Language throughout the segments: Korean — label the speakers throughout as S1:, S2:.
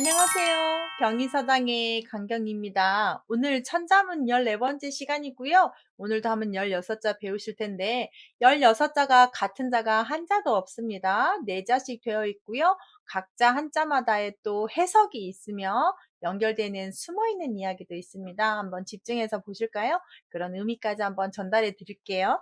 S1: 안녕하세요. 경희서당의 강경입니다. 오늘 천자문 14번째 시간이고요. 오늘도 한번 16자 배우실 텐데 16자가 같은 자가 한 자도 없습니다. 4자씩 되어 있고요. 각자 한자마다의 또 해석이 있으며 연결되는 숨어있는 이야기도 있습니다. 한번 집중해서 보실까요? 그런 의미까지 한번 전달해 드릴게요.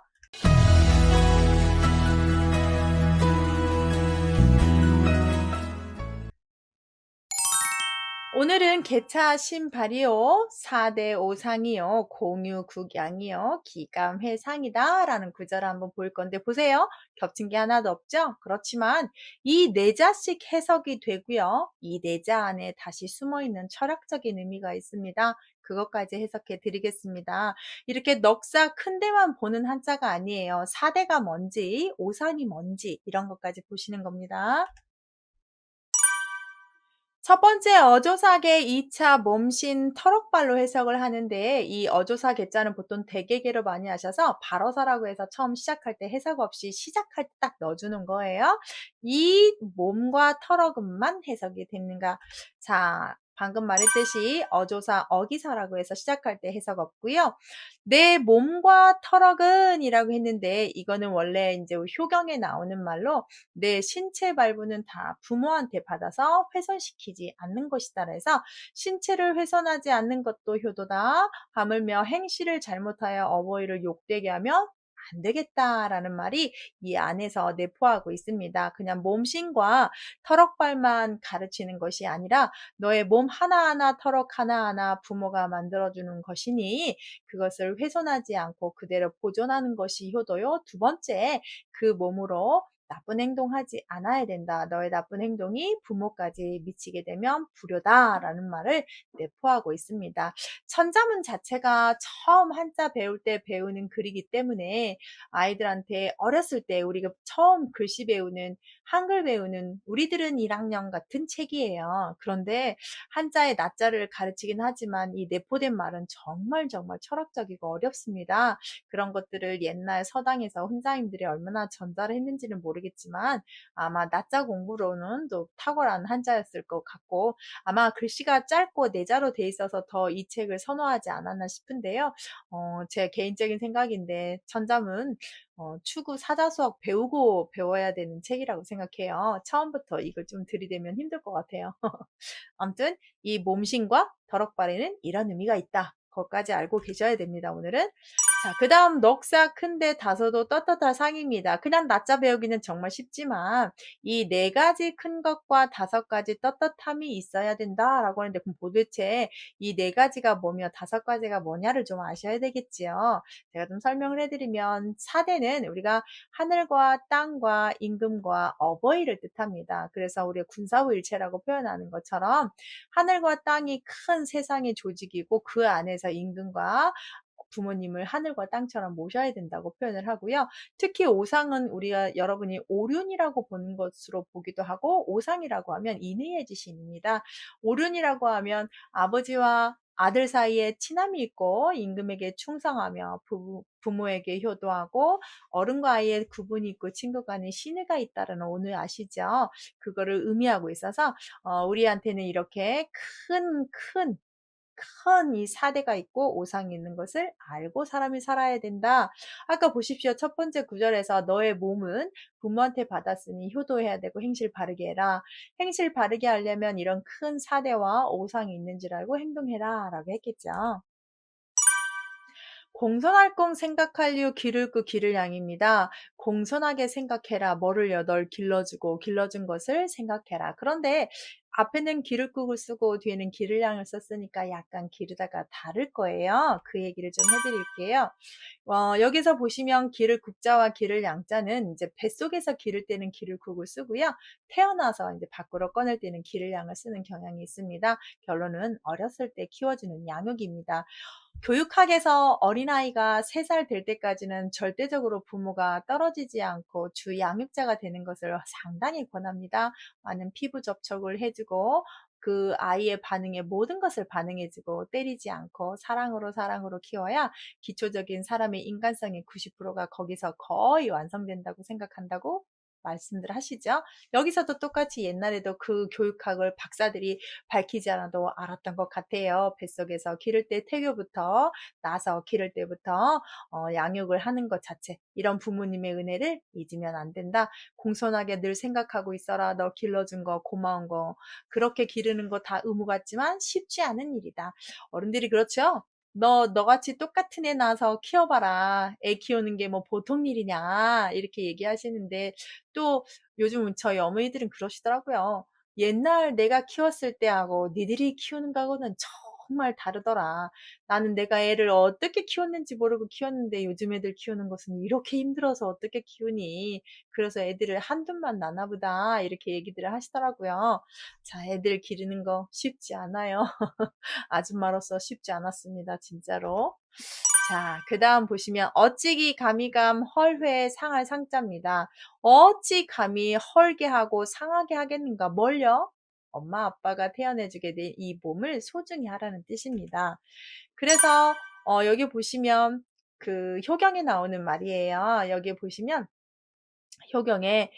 S1: 오늘은 개차 신발이요, 4대 오상이요, 공유국양이요, 기감회상이다 라는 구절을 한번 볼 건데 보세요. 겹친 게 하나도 없죠? 그렇지만 이 네 자씩 해석이 되고요. 이 네 자 안에 다시 숨어있는 철학적인 의미가 있습니다. 그것까지 해석해 드리겠습니다. 이렇게 넉사 큰 데만 보는 한자가 아니에요. 4대가 뭔지, 오상이 뭔지 이런 것까지 보시는 겁니다. 첫 번째 어조사계 2차 몸신 터럭발로 해석을 하는데 이 어조사 계자는 보통 대개개로 많이 하셔서 발어사라고 해서 처음 시작할 때 해석 없이 시작할 때 딱 넣어주는 거예요. 이 몸과 터럭은만 해석이 됩니다. 자, 방금 말했듯이 어조사 어기사라고 해서 시작할 때 해석 없고요. 내 몸과 터럭은 이라고 했는데 이거는 원래 이제 효경에 나오는 말로 내 신체 발부는 다 부모한테 받아서 훼손시키지 않는 것이다. 그래서 신체를 훼손하지 않는 것도 효도다. 하물며 행실을 잘못하여 어버이를 욕되게 하면 안 되겠다라는 말이 이 안에서 내포하고 있습니다. 그냥 몸신과 터럭발만 가르치는 것이 아니라 너의 몸 하나하나 터럭 하나하나 부모가 만들어주는 것이니 그것을 훼손하지 않고 그대로 보존하는 것이 효도요. 두 번째, 그 몸으로 나쁜 행동하지 않아야 된다. 너의 나쁜 행동이 부모까지 미치게 되면 불효다라는 말을 내포하고 있습니다. 천자문 자체가 처음 한자 배울 때 배우는 글이기 때문에 아이들한테 어렸을 때 우리가 처음 글씨 배우는 한글 배우는 우리들은 1학년 같은 책이에요. 그런데 한자의 낮자를 가르치긴 하지만 이 내포된 말은 정말 정말 철학적이고 어렵습니다. 그런 것들을 옛날 서당에서 훈자님들이 얼마나 전달을 했는지는 모르겠지만 아마 낮자 공부로는 또 탁월한 한자였을 것 같고 아마 글씨가 짧고 내자로 돼 있어서 더 이 책을 선호하지 않았나 싶은데요. 제 개인적인 생각인데 천자문 추구 사자수학 배우고 배워야 되는 책이라고 생각해요. 처음부터 이걸 좀 들이대면 힘들 것 같아요. 아무튼 이 몸신과 더럭발에는 이런 의미가 있다. 그것까지 알고 계셔야 됩니다. 오늘은. 자, 그 다음 넉사 큰데 다소도 떳떳할 상입니다. 그냥 낮자 배우기는 정말 쉽지만 이 네 가지 큰 것과 5가지 떳떳함이 있어야 된다라고 하는데 그럼 도대체 이 네 가지가 뭐며 5가지가 뭐냐를 좀 아셔야 되겠지요. 제가 좀 설명을 해드리면 4대는 우리가 하늘과 땅과 임금과 어버이를 뜻합니다. 그래서 우리가 군사후일체라고 표현하는 것처럼 하늘과 땅이 큰 세상의 조직이고 그 안에서 임금과 부모님을 하늘과 땅처럼 모셔야 된다고 표현을 하고요. 특히 오상은 우리가 여러분이 오륜이라고 보는 것으로 보기도 하고 오상이라고 하면 인의의 지신입니다. 오륜이라고 하면 아버지와 아들 사이에 친함이 있고 임금에게 충성하며 부모에게 효도하고 어른과 아이의 구분이 있고 친구 간에 신의가 있다는 오늘 아시죠? 그거를 의미하고 있어서 우리한테는 이렇게 큰 이 4대가 있고 오상이 있는 것을 알고 사람이 살아야 된다. 아까 보십시오. 첫 번째 구절에서 너의 몸은 부모한테 받았으니 효도해야 되고 행실 바르게 해라. 행실 바르게 하려면 이런 큰 4대와 오상이 있는 줄 알고 행동해라 라고 했겠죠. 공손할 공 생각할류 기를 끄 기를 양입니다. 공손하게 생각해라. 뭐를요? 널 길러주고 길러준 것을 생각해라. 그런데 앞에는 기를 끄고 쓰고 뒤에는 기를 양을 썼으니까 약간 기르다가 다를 거예요. 그 얘기를 좀 해드릴게요. 여기서 보시면 기를 국자와 기를 양자는 이제 뱃속에서 기를 때는 기를 국을 쓰고요. 태어나서 이제 밖으로 꺼낼 때는 기를 양을 쓰는 경향이 있습니다. 결론은 어렸을 때 키워주는 양육입니다. 교육학에서 어린아이가 3살 될 때까지는 절대적으로 부모가 떨어지지 않고 주 양육자가 되는 것을 상당히 권합니다. 많은 피부 접촉을 해주고 그 아이의 반응에 모든 것을 반응해주고 때리지 않고 사랑으로 키워야 기초적인 사람의 인간성의 90%가 거기서 거의 완성된다고 생각한다고 말씀들 하시죠. 여기서도 똑같이 옛날에도 그 교육학을 박사들이 밝히지 않아도 알았던 것 같아요. 뱃속에서 기를 때 태교부터 나서 기를 때부터 양육을 하는 것 자체, 이런 부모님의 은혜를 잊으면 안 된다. 공손하게 늘 생각하고 있어라. 너 길러준 거 고마운 거, 그렇게 기르는 거 다 의무 같지만 쉽지 않은 일이다. 어른들이 그렇죠. 너같이 똑같은 애 낳아서 키워봐라. 애 키우는 게 뭐 보통 일이냐. 이렇게 얘기하시는데, 또 요즘 저희 어머니들은 그러시더라고요. 옛날 내가 키웠을 때하고 니들이 키우는 거하고는 정말 다르더라. 나는 내가 애를 어떻게 키웠는지 모르고 키웠는데 요즘 애들 키우는 것은 이렇게 힘들어서 어떻게 키우니. 그래서 애들을 한둘만 낳나 보다. 이렇게 얘기들을 하시더라고요. 자, 애들 기르는 거 쉽지 않아요. 아줌마로서 쉽지 않았습니다. 진짜로. 자, 그 다음 보시면 어찌기 감이감 헐회 상할 상자입니다. 어찌 감히 헐게 하고 상하게 하겠는가? 뭘요? 엄마 아빠가 태어내주게 된 이 몸을 소중히 하라는 뜻입니다. 그래서 여기 보시면 그 효경에 나오는 말이에요. 여기 보시면 효경에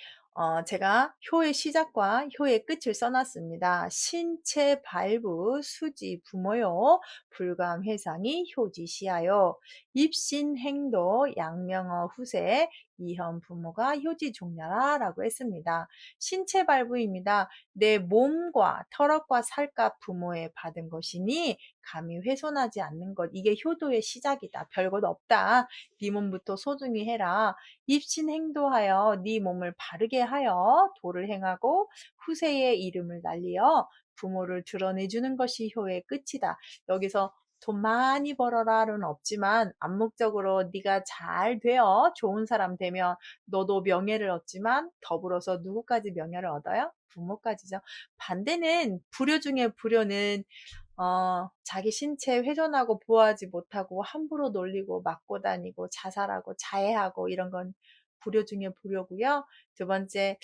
S1: 제가 효의 시작과 효의 끝을 써놨습니다. 신체 발부 수지 부모요 불감 회상이 효지시하요 입신 행도 양명어 후세 이현 부모가 효지 종려라 라고 했습니다. 신체 발부입니다. 내 몸과 털과 살갗 부모에 받은 것이니 감히 훼손하지 않는 것, 이게 효도의 시작이다. 별것 없다. 네 몸부터 소중히 해라. 입신 행도하여 네 몸을 바르게 하여 도를 행하고 후세의 이름을 날리어 부모를 드러내주는 것이 효의 끝이다. 여기서 돈 많이 벌어라는 없지만 암묵적으로 네가 잘 되어 좋은 사람 되면 너도 명예를 얻지만 더불어서 누구까지 명예를 얻어요? 부모까지죠. 반대는 불효 중에 불효는 자기 신체 훼손하고 보호하지 못하고 함부로 놀리고 맞고 다니고 자살하고 자해하고 이런 건 불효 중에 불효고요. 두 번째,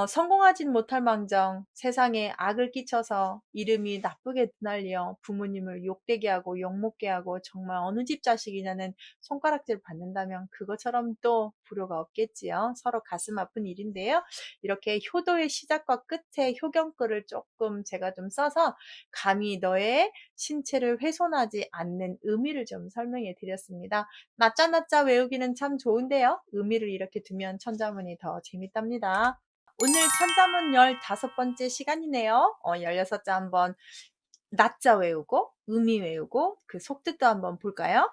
S1: 성공하진 못할 망정 세상에 악을 끼쳐서 이름이 나쁘게 드날려 부모님을 욕되게 하고 욕먹게 하고 정말 어느 집 자식이냐는 손가락질 받는다면 그것처럼 또 불효가 없겠지요. 서로 가슴 아픈 일인데요. 이렇게 효도의 시작과 끝에 효경글을 조금 제가 좀 써서 감히 너의 신체를 훼손하지 않는 의미를 좀 설명해 드렸습니다. 낮자 외우기는 참 좋은데요. 의미를 이렇게 두면 천자문이 더 재밌답니다. 오늘 천자문 15번째 시간이네요. 16자 한번 낮자 외우고 의미 외우고 그 속뜻도 한번 볼까요?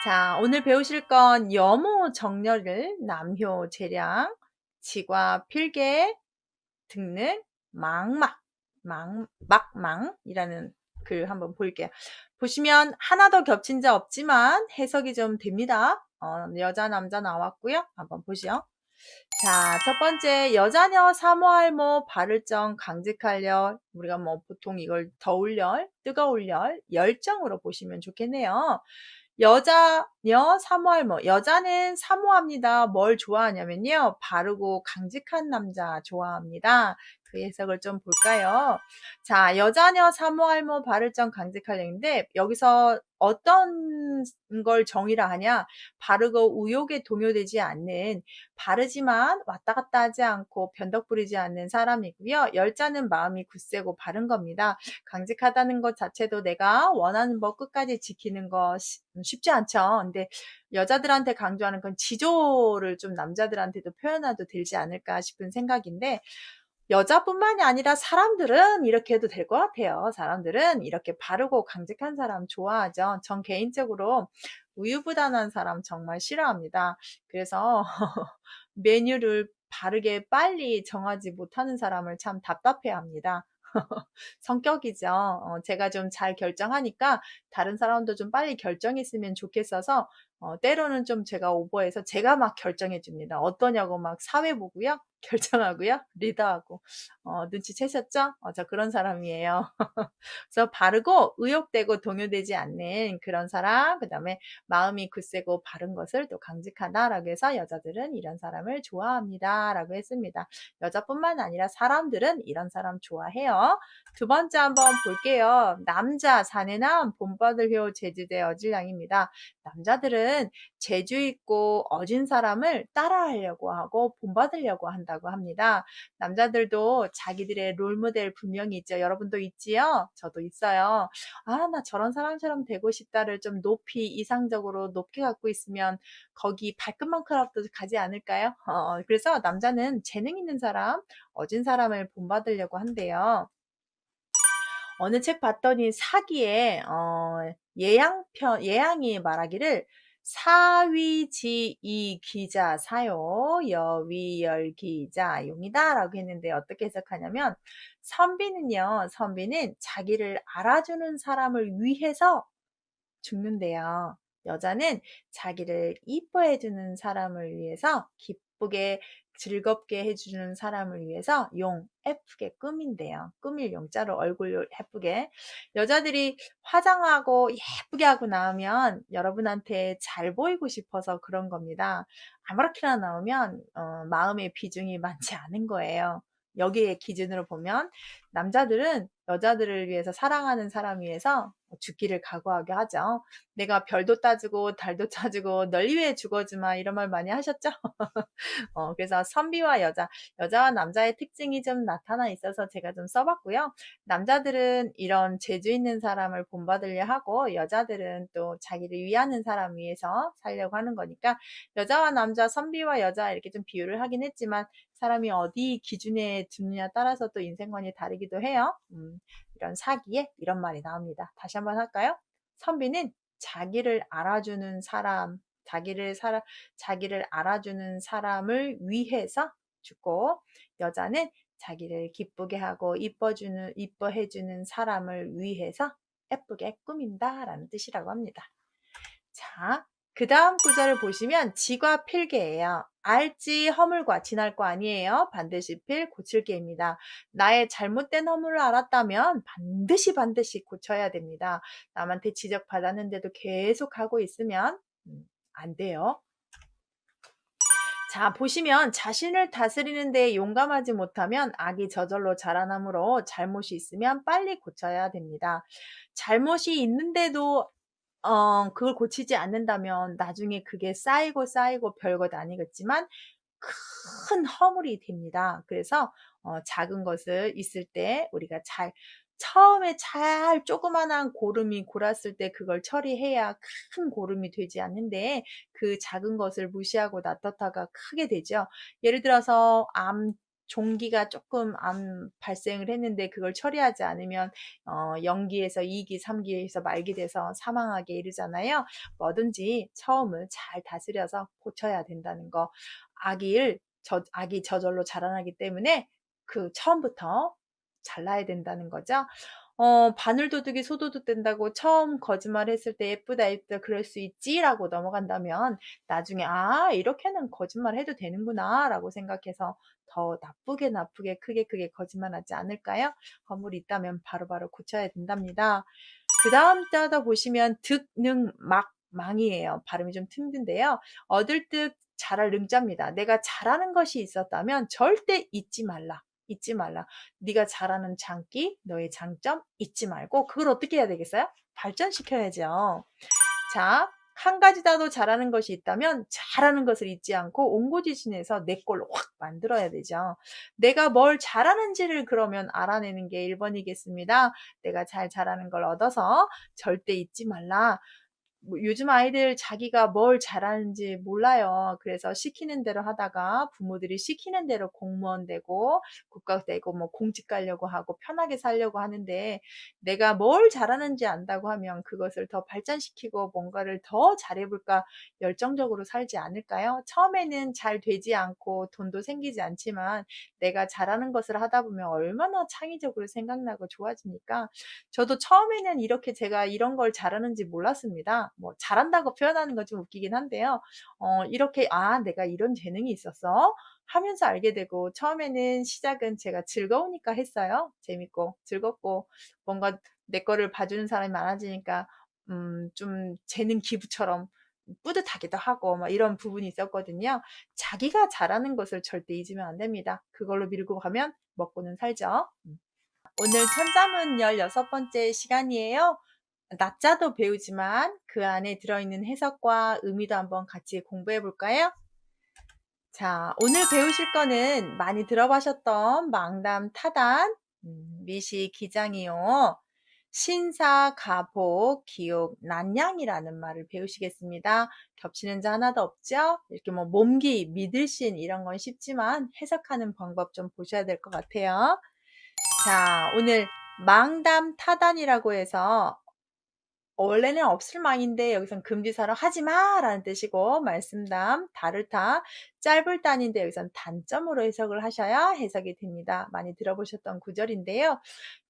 S1: 자, 오늘 배우실 건 여모 정렬을 남효 재량 지과 필계 등등 막망이라는 글 한번 볼게요. 보시면 하나 더 겹친 자 없지만 해석이 좀 됩니다. 여자 남자 나왔고요. 한번 보시죠. 자, 첫 번째 여자녀 사모할모 바를정 강직할열, 우리가 뭐 보통 이걸 더울열 뜨거울열 열정으로 보시면 좋겠네요. 여자녀 사모할모, 여자는 사모합니다. 뭘 좋아하냐면요, 바르고 강직한 남자 좋아합니다. 그 해석을 좀 볼까요? 자, 여자녀 사모할모 바를정 강직할열인데 여기서 어떤 걸 정의라 하냐, 바르고 의욕에 동요되지 않는, 바르지만 왔다 갔다 하지 않고 변덕 부리지 않는 사람이고요. 열자는 마음이 굳세고 바른 겁니다. 강직하다는 것 자체도 내가 원하는 법 끝까지 지키는 거 쉽지 않죠. 근데 여자들한테 강조하는 건 지조를 좀 남자들한테도 표현해도 되지 않을까 싶은 생각인데, 여자뿐만이 아니라 사람들은 이렇게 해도 될 것 같아요. 사람들은 이렇게 바르고 강직한 사람 좋아하죠. 전 개인적으로 우유부단한 사람 정말 싫어합니다. 그래서 메뉴를 바르게 빨리 정하지 못하는 사람을 참 답답해합니다. 성격이죠. 제가 좀 잘 결정하니까 다른 사람도 좀 빨리 결정했으면 좋겠어서 때로는 좀 제가 오버해서 제가 막 결정해 줍니다. 어떠냐고 막 사회 보고요. 결정하고요. 리더하고. 눈치채셨죠? 저 그런 사람이에요. 그래서 바르고 의욕되고 동요되지 않는 그런 사람, 그 다음에 마음이 굳세고 바른 것을 또 강직하다라고 해서 여자들은 이런 사람을 좋아합니다 라고 했습니다. 여자뿐만 아니라 사람들은 이런 사람 좋아해요. 두 번째 한번 볼게요. 남자 사내남 본받을 효 제주대 어질량입니다. 남자들은 남자들은 재주 있고 어진 사람을 따라하려고 하고 본받으려고 한다고 합니다. 남자들도 자기들의 롤모델 분명히 있죠. 여러분도 있지요? 저도 있어요. 아, 나 저런 사람처럼 되고 싶다를 좀 높이 이상적으로 높게 갖고 있으면 거기 발끝만큼도 가지 않을까요? 그래서 남자는 재능 있는 사람, 어진 사람을 본받으려고 한대요. 어느 책 봤더니 사기에 예양이 말하기를 사위지이 기자 사요 여위열 기자 용이다라고 했는데 어떻게 해석하냐면 선비는 자기를 알아주는 사람을 위해서 죽는데요. 여자는 자기를 이뻐해주는 사람을 위해서 기쁘게 즐겁게 해주는 사람을 위해서 예쁘게 꾸민대요. 꾸밀 용자로 얼굴 예쁘게. 여자들이 화장하고 예쁘게 하고 나오면 여러분한테 잘 보이고 싶어서 그런 겁니다. 아무렇게나 나오면 마음의 비중이 많지 않은 거예요. 여기에 기준으로 보면 남자들은 여자들을 위해서 사랑하는 사람 위해서 죽기를 각오하게 하죠. 내가 별도 따지고 달도 따지고 널 위해 죽어주마 이런 말 많이 하셨죠? 그래서 선비와 여자와 남자의 특징이 좀 나타나 있어서 제가 좀 써봤고요. 남자들은 이런 재주 있는 사람을 본받으려 하고 여자들은 또 자기를 위하는 사람 위해서 살려고 하는 거니까 여자와 남자, 선비와 여자 이렇게 좀 비유를 하긴 했지만 사람이 어디 기준에 두느냐 따라서 또 인생관이 다르기도 해요. 이런 사기에 이런 말이 나옵니다. 다시 한번 할까요? 선비는 자기를 알아주는 사람, 자기를 알아주는 사람을 위해서 죽고, 여자는 자기를 기쁘게 하고 이뻐해주는 사람을 위해서 예쁘게 꾸민다라는 뜻이라고 합니다. 자, 그 다음 구절을 보시면 지과 필계예요. 알지 허물과 지날 거 아니에요. 반드시 필 고칠게입니다. 나의 잘못된 허물을 알았다면 반드시 고쳐야 됩니다. 남한테 지적받았는데도 계속 하고 있으면 안 돼요. 자, 보시면 자신을 다스리는 데 용감하지 못하면 악이 저절로 자라나므로 잘못이 있으면 빨리 고쳐야 됩니다. 잘못이 있는데도 그걸 고치지 않는다면 나중에 그게 쌓이고 별것 아니겠지만 큰 허물이 됩니다. 그래서 작은 것을 있을 때 우리가 처음에 잘 조그만한 고름이 골았을 때 그걸 처리해야 큰 고름이 되지 않는데 그 작은 것을 무시하고 놔뒀다가 크게 되죠. 예를 들어서 종기가 조금 발생을 했는데 그걸 처리하지 않으면 0기에서 2기, 3기에서 말기 돼서 사망하게 이르잖아요. 뭐든지 처음을 잘 다스려서 고쳐야 된다는 거. 악이 저절로 자라나기 때문에 그 처음부터 잘라야 된다는 거죠. 바늘도둑이 소도둑 된다고 처음 거짓말했을 때 예쁘다 그럴 수 있지라고 넘어간다면 나중에 이렇게는 거짓말 해도 되는구나 라고 생각해서 더 나쁘게 크게 거짓말하지 않을까요? 허물이 있다면 바로바로 고쳐야 된답니다. 그 다음 자다 보시면 망이에요. 발음이 좀 힘든데요. 얻을 듯 잘할 능자입니다. 내가 잘하는 것이 있었다면 절대 잊지 말라. 네가 잘하는 장기, 너의 장점 잊지 말고 그걸 어떻게 해야 되겠어요? 발전시켜야죠. 자, 한 가지라도 잘하는 것이 있다면 잘하는 것을 잊지 않고 옹고지진해서 내 걸로 확 만들어야 되죠. 내가 뭘 잘하는지를 그러면 알아내는 게 1번이겠습니다. 내가 잘하는 걸 얻어서 절대 잊지 말라. 요즘 아이들 자기가 뭘 잘하는지 몰라요. 그래서 시키는 대로 하다가 부모들이 시키는 대로 공무원 되고 국가 되고 공직 가려고 하고 편하게 살려고 하는데 내가 뭘 잘하는지 안다고 하면 그것을 더 발전시키고 뭔가를 더 잘해볼까 열정적으로 살지 않을까요? 처음에는 잘 되지 않고 돈도 생기지 않지만 내가 잘하는 것을 하다 보면 얼마나 창의적으로 생각나고 좋아지니까 저도 처음에는 이렇게 제가 이런 걸 잘하는지 몰랐습니다. 잘한다고 표현하는 건 좀 웃기긴 한데요. 이렇게 내가 이런 재능이 있었어 하면서 알게 되고 처음에는 시작은 제가 즐거우니까 했어요. 재밌고 즐겁고 뭔가 내 거를 봐주는 사람이 많아지니까 좀 재능 기부처럼 뿌듯하기도 하고 이런 부분이 있었거든요. 자기가 잘하는 것을 절대 잊으면 안 됩니다. 그걸로 밀고 가면 먹고는 살죠. 오늘 천자문 16번째 시간이에요. 낮자도 배우지만 그 안에 들어있는 해석과 의미도 한번 같이 공부해 볼까요? 자, 오늘 배우실 거는 많이 들어보셨던 망담 타단, 미시 기장이요. 신사, 가복, 기옥, 난양이라는 말을 배우시겠습니다. 겹치는 자 하나도 없죠? 이렇게 뭐 몸기, 믿을신 이런 건 쉽지만 해석하는 방법 좀 보셔야 될 것 같아요. 자, 오늘 망담 타단이라고 해서 원래는 없을 망인데 여기선 금지사로 하지마 라는 뜻이고, 말씀담, 다르다, 짧을 단인데 여기선 단점으로 해석을 하셔야 해석이 됩니다. 많이 들어보셨던 구절인데요.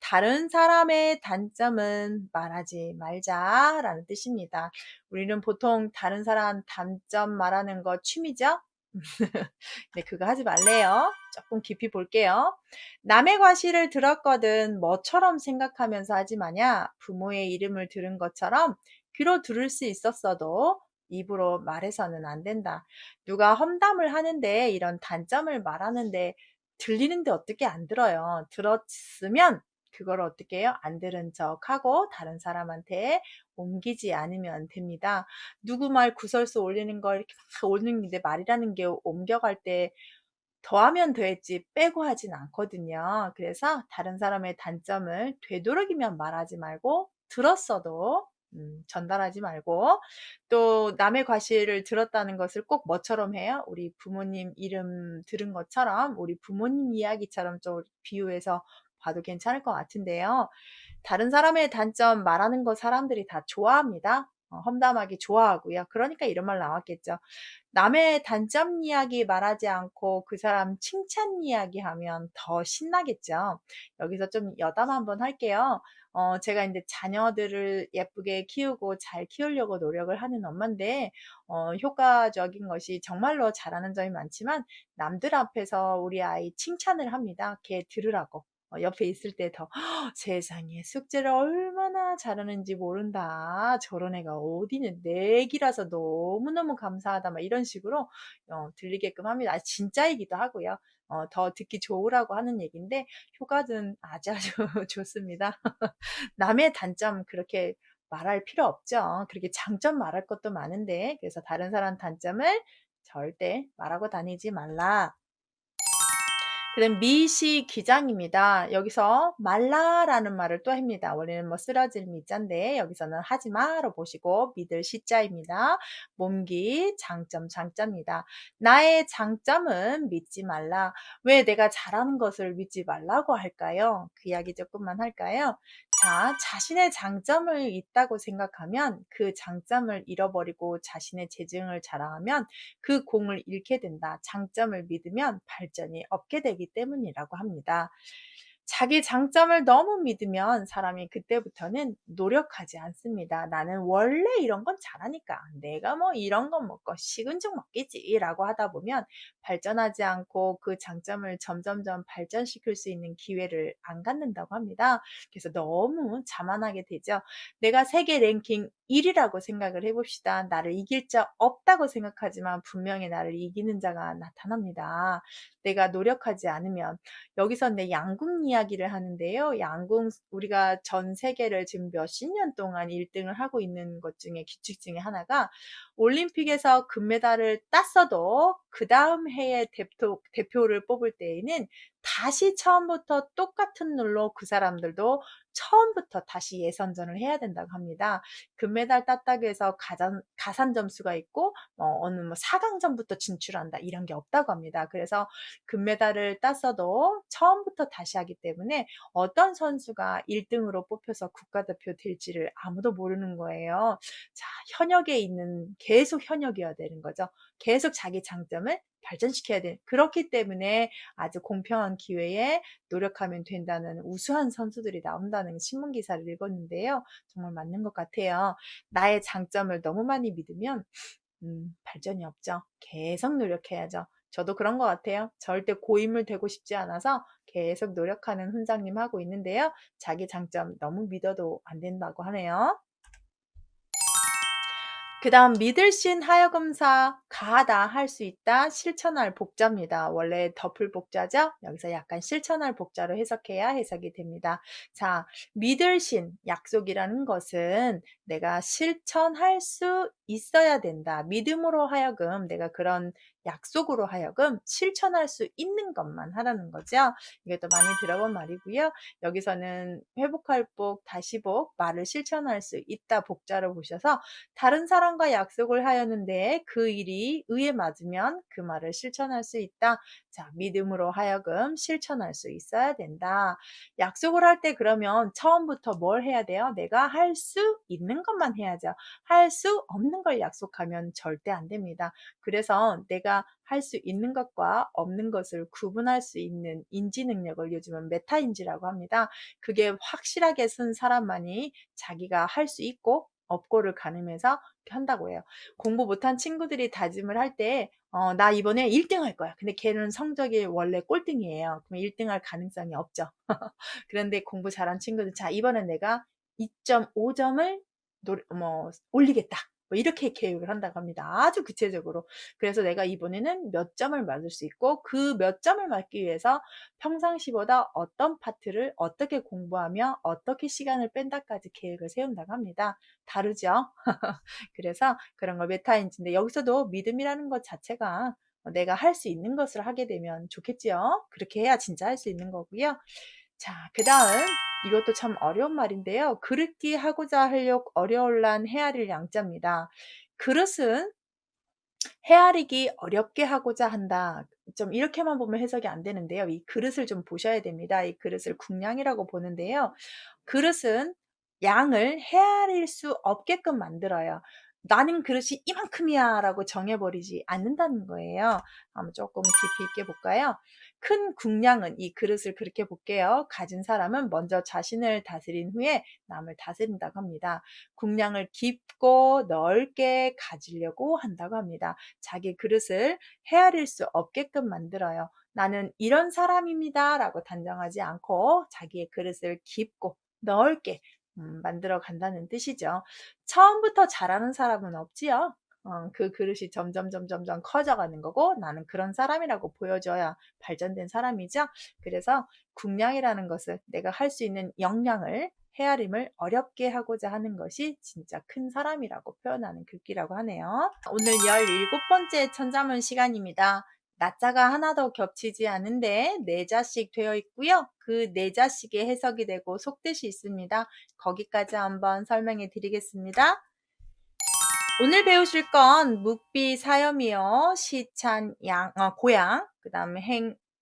S1: 다른 사람의 단점은 말하지 말자 라는 뜻입니다. 우리는 보통 다른 사람 단점 말하는 거 취미죠? 네, 그거 하지 말래요. 조금 깊이 볼게요. 남의 과실을 들었거든 뭐처럼 생각하면서 하지 마냐. 부모의 이름을 들은 것처럼 귀로 들을 수 있었어도 입으로 말해서는 안 된다. 누가 험담을 하는데 이런 단점을 말하는데 들리는데 어떻게 안 들어요. 들었으면 그걸 어떻게 해요? 안 들은 척하고 다른 사람한테 옮기지 않으면 됩니다. 누구 말 구설수 올리는 걸 이렇게 막 올리는데 말이라는 게 옮겨갈 때 더하면 더했지 빼고 하진 않거든요. 그래서 다른 사람의 단점을 되도록이면 말하지 말고, 들었어도 전달하지 말고, 또 남의 과실을 들었다는 것을 꼭 뭐처럼 해요? 우리 부모님 이름 들은 것처럼, 우리 부모님 이야기처럼 좀 비유해서 봐도 괜찮을 것 같은데요. 다른 사람의 단점 말하는 거 사람들이 다 좋아합니다. 험담하기 좋아하고요. 그러니까 이런 말 나왔겠죠. 남의 단점 이야기 말하지 않고 그 사람 칭찬 이야기 하면 더 신나겠죠. 여기서 좀 여담 한번 할게요. 제가 이제 자녀들을 예쁘게 키우고 잘 키우려고 노력을 하는 엄마인데, 효과적인 것이 정말로 잘하는 점이 많지만, 남들 앞에서 우리 아이 칭찬을 합니다. 걔 들으라고. 옆에 있을 때 더 세상에 숙제를 얼마나 잘하는지 모른다. 저런 애가 어디는 내 애기라서 너무너무 감사하다. 막 이런 식으로 들리게끔 합니다. 진짜이기도 하고요. 더 듣기 좋으라고 하는 얘기인데 효과는 아주 아주 좋습니다. 남의 단점 그렇게 말할 필요 없죠. 그렇게 장점 말할 것도 많은데, 그래서 다른 사람 단점을 절대 말하고 다니지 말라. 그다음 미시 기장입니다. 여기서 말라라는 말을 또 합니다. 원래는 뭐 쓰러질 미자인데 여기서는 하지마로 보시고 믿을 시자입니다. 몸기 장점 장자입니다. 나의 장점은 믿지 말라. 왜 내가 잘하는 것을 믿지 말라고 할까요? 그 이야기 조금만 할까요? 자, 자신의 장점을 있다고 생각하면 그 장점을 잃어버리고 자신의 재능을 자랑하면 그 공을 잃게 된다. 장점을 믿으면 발전이 없게 되기 때문이라고 합니다. 자기 장점을 너무 믿으면 사람이 그때부터는 노력하지 않습니다. 나는 원래 이런 건 잘하니까 내가 뭐 이런 건 먹고 식은 죽 먹겠지 라고 하다 보면 발전하지 않고 그 장점을 점점점 발전시킬 수 있는 기회를 안 갖는다고 합니다. 그래서 너무 자만하게 되죠. 내가 세계 랭킹 1이라고 생각을 해봅시다. 나를 이길 자 없다고 생각하지만 분명히 나를 이기는 자가 나타납니다. 내가 노력하지 않으면. 여기서 내 양궁 이야기를 하는데요. 양궁 우리가 전 세계를 지금 몇십 년 동안 1등을 하고 있는 것 중에 규칙 중에 하나가, 올림픽에서 금메달을 땄어도 그 다음 해에 대표를 뽑을 때에는 다시 처음부터 똑같은 룰로 그 사람들도 처음부터 다시 예선전을 해야 된다고 합니다. 금메달 땄다고 해서 가산 점수가 있고 어느 뭐 4강전부터 진출한다 이런 게 없다고 합니다. 그래서 금메달을 땄어도 처음부터 다시 하기 때문에 어떤 선수가 1등으로 뽑혀서 국가대표 될지를 아무도 모르는 거예요. 자, 현역에 있는 계속 현역이어야 되는 거죠. 계속 자기 장점을 발전시켜야 돼. 그렇기 때문에 아주 공평한 기회에 노력하면 된다는 우수한 선수들이 나온다는 신문 기사를 읽었는데요. 정말 맞는 것 같아요. 나의 장점을 너무 많이 믿으면 발전이 없죠. 계속 노력해야죠. 저도 그런 것 같아요. 절대 고인물 되고 싶지 않아서 계속 노력하는 훈장님 하고 있는데요. 자기 장점 너무 믿어도 안 된다고 하네요. 그다음 믿을신 하여금사 가하다 할 수 있다 실천할 복자입니다. 원래 덮을 복자죠. 여기서 약간 실천할 복자로 해석해야 해석이 됩니다. 자, 믿을신 약속이라는 것은 내가 실천할 수 있어야 된다. 믿음으로 하여금 내가 그런 약속으로 하여금 실천할 수 있는 것만 하라는 거죠. 이것도 많이 들어본 말이고요. 여기서는 회복할 복, 다시 복, 말을 실천할 수 있다 복자로 보셔서 다른 사람과 약속을 하였는데 그 일이 의에 맞으면 그 말을 실천할 수 있다. 자, 믿음으로 하여금 실천할 수 있어야 된다. 약속을 할 때 그러면 처음부터 뭘 해야 돼요? 내가 할 수 있는 것만 해야죠. 할 수 없는 걸 약속하면 절대 안 됩니다. 그래서 내가 할 수 있는 것과 없는 것을 구분할 수 있는 인지 능력을 요즘은 메타인지라고 합니다. 그게 확실하게 쓴 사람만이 자기가 할 수 있고 없고를 가늠해서 한다고 해요. 공부 못한 친구들이 다짐을 할 때, 나 이번에 1등 할 거야. 근데 걔는 성적이 원래 꼴등이에요. 그럼 1등 할 가능성이 없죠. 그런데 공부 잘한 친구들, 자, 이번엔 내가 2.5점을 올리겠다. 뭐 이렇게 계획을 한다고 합니다. 아주 구체적으로. 그래서 내가 이번에는 몇 점을 맞을 수 있고 그 몇 점을 맞기 위해서 평상시보다 어떤 파트를 어떻게 공부하며 어떻게 시간을 뺀다까지 계획을 세운다고 합니다. 다르죠? 그래서 그런 걸 메타인지인데 여기서도 믿음이라는 것 자체가 내가 할 수 있는 것을 하게 되면 좋겠지요. 그렇게 해야 진짜 할 수 있는 거고요. 자, 그 다음 이것도 참 어려운 말인데요. 그릇기 하고자 하려 어려울란 헤아릴 양자입니다. 그릇은 헤아리기 어렵게 하고자 한다. 좀 이렇게만 보면 해석이 안 되는데요. 이 그릇을 좀 보셔야 됩니다. 이 그릇을 국량이라고 보는데요. 그릇은 양을 헤아릴 수 없게끔 만들어요. 나는 그릇이 이만큼이야 라고 정해버리지 않는다는 거예요. 한번 조금 깊이 있게 볼까요? 큰 국량은 이 그릇을 그렇게 볼게요. 가진 사람은 먼저 자신을 다스린 후에 남을 다스린다고 합니다. 국량을 깊고 넓게 가지려고 한다고 합니다. 자기 그릇을 헤아릴 수 없게끔 만들어요. 나는 이런 사람입니다 라고 단정하지 않고 자기의 그릇을 깊고 넓게 만들어 간다는 뜻이죠. 처음부터 잘하는 사람은 없지요. 그 그릇이 점점 커져가는 거고 나는 그런 사람이라고 보여줘야 발전된 사람이죠. 그래서 국량이라는 것을 내가 할 수 있는 역량을 헤아림을 어렵게 하고자 하는 것이 진짜 큰 사람이라고 표현하는 글귀라고 하네요. 오늘 17번째 천자문 시간입니다. 나자가 하나도 겹치지 않은데 네 자씩 되어 있고요. 그 네 자씩의 해석이 되고 속뜻이 있습니다. 거기까지 한번 설명해 드리겠습니다. 오늘 배우실 건 묵비 사염이요. 시찬 고양, 그 다음에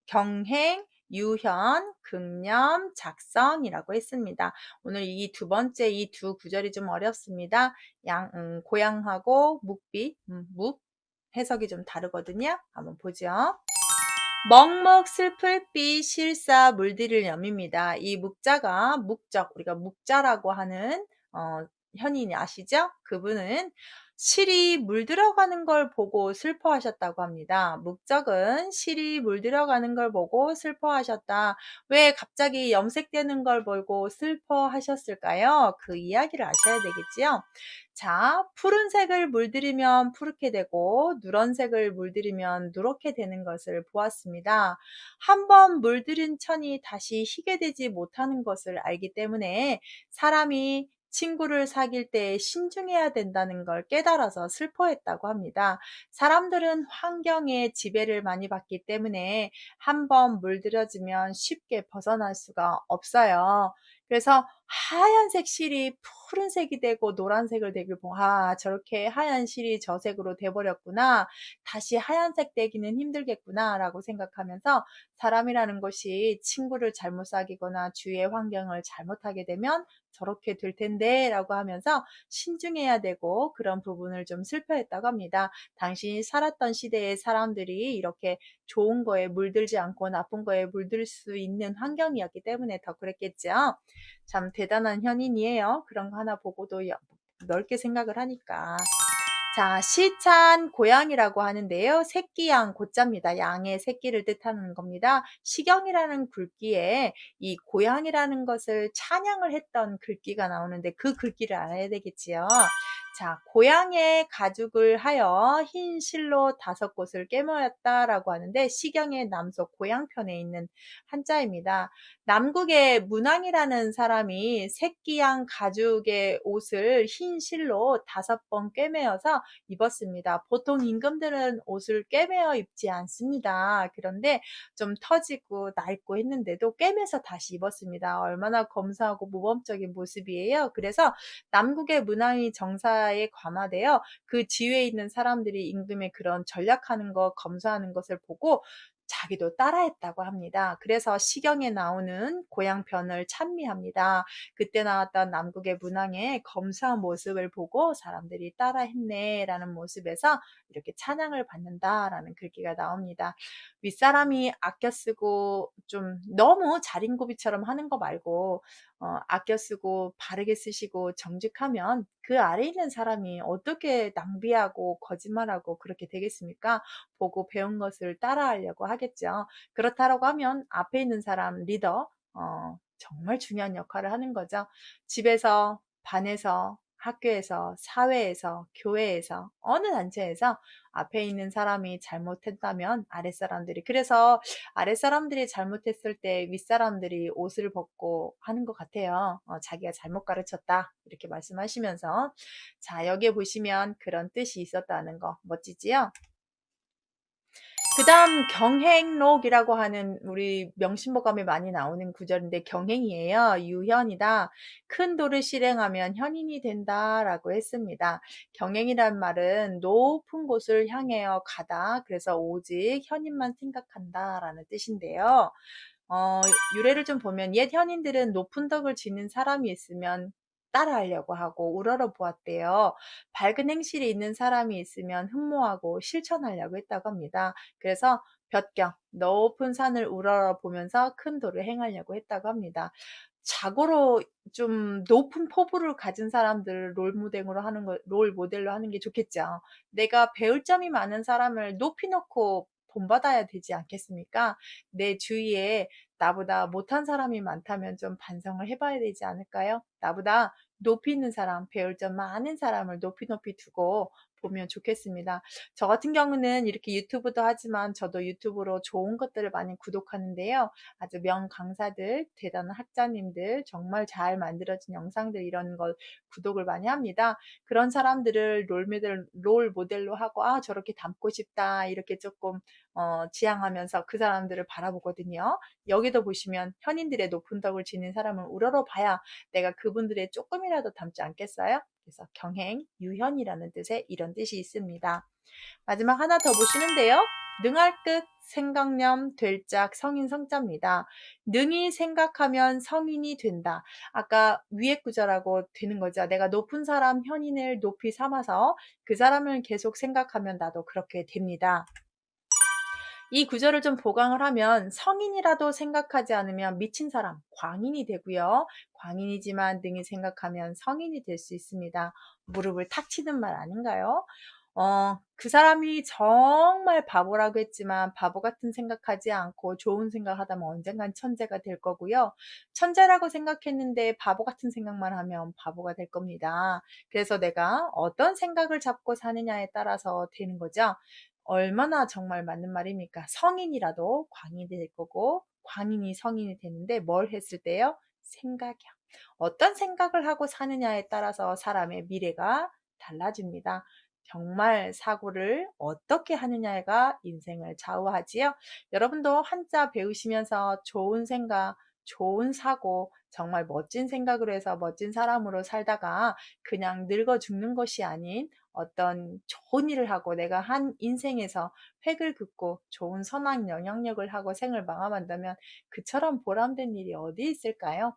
S1: 경행, 유현, 금념, 작성이라고 했습니다. 오늘 이 두 번째 이 두 구절이 좀 어렵습니다. 고양하고 묵비, 묵 해석이 좀 다르거든요. 한번 보죠. 먹먹 슬플 비 실사 물들일 염입니다. 이 묵자가 묵적, 우리가 묵자라고 하는 현인 아시죠? 그분은 실이 물들어가는 걸 보고 슬퍼하셨다고 합니다. 묵적은 실이 물들어가는 걸 보고 슬퍼하셨다. 왜 갑자기 염색되는 걸 보고 슬퍼하셨을까요? 그 이야기를 아셔야 되겠지요. 자, 푸른색을 물들이면 푸르게 되고 누런색을 물들이면 누렇게 되는 것을 보았습니다. 한번 물들인 천이 다시 희게 되지 못하는 것을 알기 때문에 사람이 친구를 사귈 때 신중해야 된다는 걸 깨달아서 슬퍼했다고 합니다. 사람들은 환경의 지배를 많이 받기 때문에 한번 물들여지면 쉽게 벗어날 수가 없어요. 그래서 하얀색 실이 푸른색이 되고 노란색을 되길 보고 저렇게 하얀 실이 저 색으로 돼버렸구나. 다시 하얀색 되기는 힘들겠구나 라고 생각하면서 사람이라는 것이 친구를 잘못 사귀거나 주위의 환경을 잘못하게 되면 저렇게 될 텐데 라고 하면서 신중해야 되고 그런 부분을 좀 슬퍼했다고 합니다. 당신이 살았던 시대의 사람들이 이렇게 좋은 거에 물들지 않고 나쁜 거에 물들 수 있는 환경이었기 때문에 더 그랬겠죠. 참 대단한 현인이에요. 그런 거 하나 보고도 넓게 생각을 하니까. 자, 시찬 고양이라고 하는데요. 새끼양 고자입니다. 양의 새끼를 뜻하는 겁니다. 시경이라는 글귀에 이 고양이라는 것을 찬양을 했던 글귀가 나오는데 그 글귀를 알아야 되겠지요. 자, 고향에 가죽을 하여 흰 실로 5곳을 꿰매었다라고 하는데 시경의 남속 고향편에 있는 한자입니다. 남국의 문왕이라는 사람이 새끼양 가죽의 옷을 흰 실로 5번 꿰매어서 입었습니다. 보통 임금들은 옷을 꿰매어 입지 않습니다. 그런데 좀 터지고 낡고 했는데도 꿰매서 다시 입었습니다. 얼마나 검소하고 모범적인 모습이에요. 그래서 남국의 문왕이 정사에 관하되어 그 지위에 있는 사람들이 임금의 그런 전략하는 것, 검소하는 것을 보고 자기도 따라했다고 합니다. 그래서 시경에 나오는 고향편을 찬미합니다. 그때 나왔던 남국의 문왕의 검소한 모습을 보고 사람들이 따라했네라는 모습에서 이렇게 찬양을 받는다라는 글귀가 나옵니다. 윗사람이 아껴 쓰고 좀 너무 자린고비처럼 하는 거 말고 아껴 쓰고 바르게 쓰시고 정직하면 그 아래 있는 사람이 어떻게 낭비하고 거짓말하고 그렇게 되겠습니까? 보고 배운 것을 따라하려고 하겠죠. 그렇다라고 하면 앞에 있는 사람 리더 정말 중요한 역할을 하는 거죠. 집에서, 반에서, 학교에서, 사회에서, 교회에서, 어느 단체에서 앞에 있는 사람이 잘못했다면 아랫사람들이 그래서 아랫사람들이 잘못했을 때 윗사람들이 옷을 벗고 하는 것 같아요. 자기가 잘못 가르쳤다 이렇게 말씀하시면서 자 여기에 보시면 그런 뜻이 있었다는 거 멋지지요? 그 다음 경행록이라고 하는 우리 명심보감에 많이 나오는 구절인데 경행이에요. 유현이다. 큰 도를 실행하면 현인이 된다 라고 했습니다. 경행이란 말은 높은 곳을 향하여 가다. 그래서 오직 현인만 생각한다 라는 뜻인데요. 어, 유래를 좀 보면 옛 현인들은 높은 덕을 지닌 사람이 있으면 따라하려고 하고 우러러 보았대요. 밝은 행실이 있는 사람이 있으면 흠모하고 실천하려고 했다고 합니다. 그래서 볕경, 높은 산을 우러러 보면서 큰 도를 행하려고 했다고 합니다. 자고로 좀 높은 포부를 가진 사람들을 롤 모델로 하는 게 좋겠죠. 내가 배울 점이 많은 사람을 높이 놓고 본받아야 되지 않겠습니까? 내 주위에 나보다 못한 사람이 많다면 좀 반성을 해봐야 되지 않을까요? 나보다 높이 있는 사람, 배울 점 많은 사람을 높이 높이 두고 보면 좋겠습니다. 저 같은 경우는 이렇게 유튜브도 하지만 저도 유튜브로 좋은 것들을 많이 구독하는데요. 아주 명강사들, 대단한 학자님들, 정말 잘 만들어진 영상들 이런 걸 구독을 많이 합니다. 그런 사람들을 롤 모델로 하고 아 저렇게 닮고 싶다 이렇게 조금 지향하면서 그 사람들을 바라보거든요. 여기도 보시면 현인들의 높은 덕을 지닌 사람을 우러러봐야 내가 그분들의 조금이라도 닮지 않겠어요? 그래서 경행, 유현이라는 뜻의 이런 뜻이 있습니다. 마지막 하나 더 보시는데요. 능할 듯 생각념 될짝 성인 성자입니다. 능히 생각하면 성인이 된다. 아까 위에 구절하고 되는 거죠. 내가 높은 사람 현인을 높이 삼아서 그 사람을 계속 생각하면 나도 그렇게 됩니다. 이 구절을 좀 보강을 하면 성인이라도 생각하지 않으면 미친 사람, 광인이 되고요. 광인이지만 능히 생각하면 성인이 될 수 있습니다. 무릎을 탁 치는 말 아닌가요? 그 사람이 정말 바보라고 했지만 바보 같은 생각하지 않고 좋은 생각하다면 언젠간 천재가 될 거고요. 천재라고 생각했는데 바보 같은 생각만 하면 바보가 될 겁니다. 그래서 내가 어떤 생각을 잡고 사느냐에 따라서 되는 거죠. 얼마나 정말 맞는 말입니까? 성인이라도 광인이 될 거고 광인이 성인이 되는데 뭘 했을 때요? 생각이요. 어떤 생각을 하고 사느냐에 따라서 사람의 미래가 달라집니다. 정말 사고를 어떻게 하느냐가 인생을 좌우하지요. 여러분도 한자 배우시면서 좋은 생각, 좋은 사고, 정말 멋진 생각으로 해서 멋진 사람으로 살다가 그냥 늙어 죽는 것이 아닌 어떤 좋은 일을 하고 내가 한 인생에서 획을 긋고 좋은 선한 영향력을 하고 생을 마감한다면 그처럼 보람된 일이 어디 있을까요?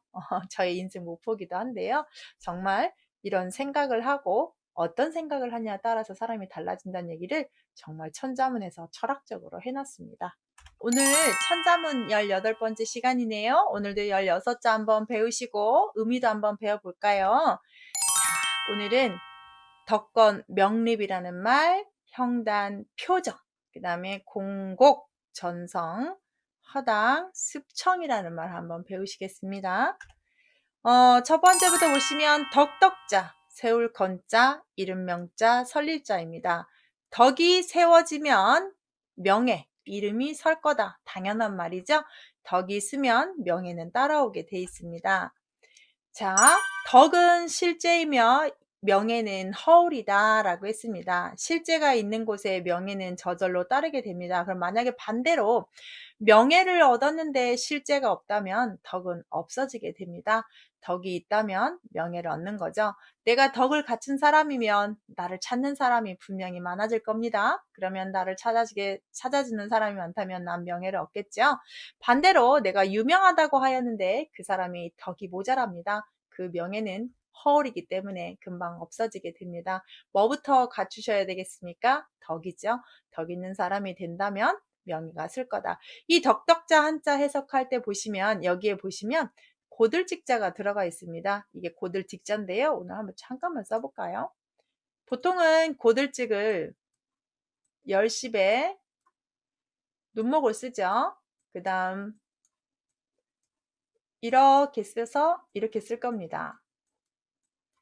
S1: 저의 인생 목표기도 한데요. 정말 이런 생각을 하고 어떤 생각을 하냐에 따라서 사람이 달라진다는 얘기를 정말 천자문에서 철학적으로 해놨습니다. 오늘 천자문 18번째 시간이네요. 오늘도 16자 한번 배우시고 의미도 한번 배워볼까요? 자, 오늘은 덕건, 명립이라는 말, 형단, 표정, 그 다음에 공곡, 전성, 허당, 습청이라는 말 한번 배우시겠습니다. 첫 번째부터 보시면 덕덕자, 세울 건자, 이름 명자, 설릴 자입니다. 덕이 세워지면 명예, 이름이 설 거다. 당연한 말이죠. 덕이 있으면 명예는 따라오게 돼 있습니다. 자, 덕은 실제이며 명예는 허울이다 라고 했습니다. 실제가 있는 곳에 명예는 저절로 따르게 됩니다. 그럼 만약에 반대로 명예를 얻었는데 실제가 없다면 덕은 없어지게 됩니다. 덕이 있다면 명예를 얻는 거죠. 내가 덕을 갖춘 사람이면 나를 찾는 사람이 분명히 많아질 겁니다. 그러면 나를 찾아주는 사람이 많다면 난 명예를 얻겠죠. 반대로 내가 유명하다고 하였는데 그 사람이 덕이 모자랍니다. 그 명예는 허울이기 때문에 금방 없어지게 됩니다. 뭐부터 갖추셔야 되겠습니까? 덕이죠. 덕 있는 사람이 된다면 명예가 쓸 거다. 이 덕덕자 한자 해석할 때 보시면 여기에 보시면 고들직자가 들어가 있습니다. 이게 고들직자인데요. 오늘 한번 잠깐만 써볼까요? 보통은 고들직을 10배 눈목을 쓰죠. 그 다음 이렇게 써서 이렇게 쓸 겁니다.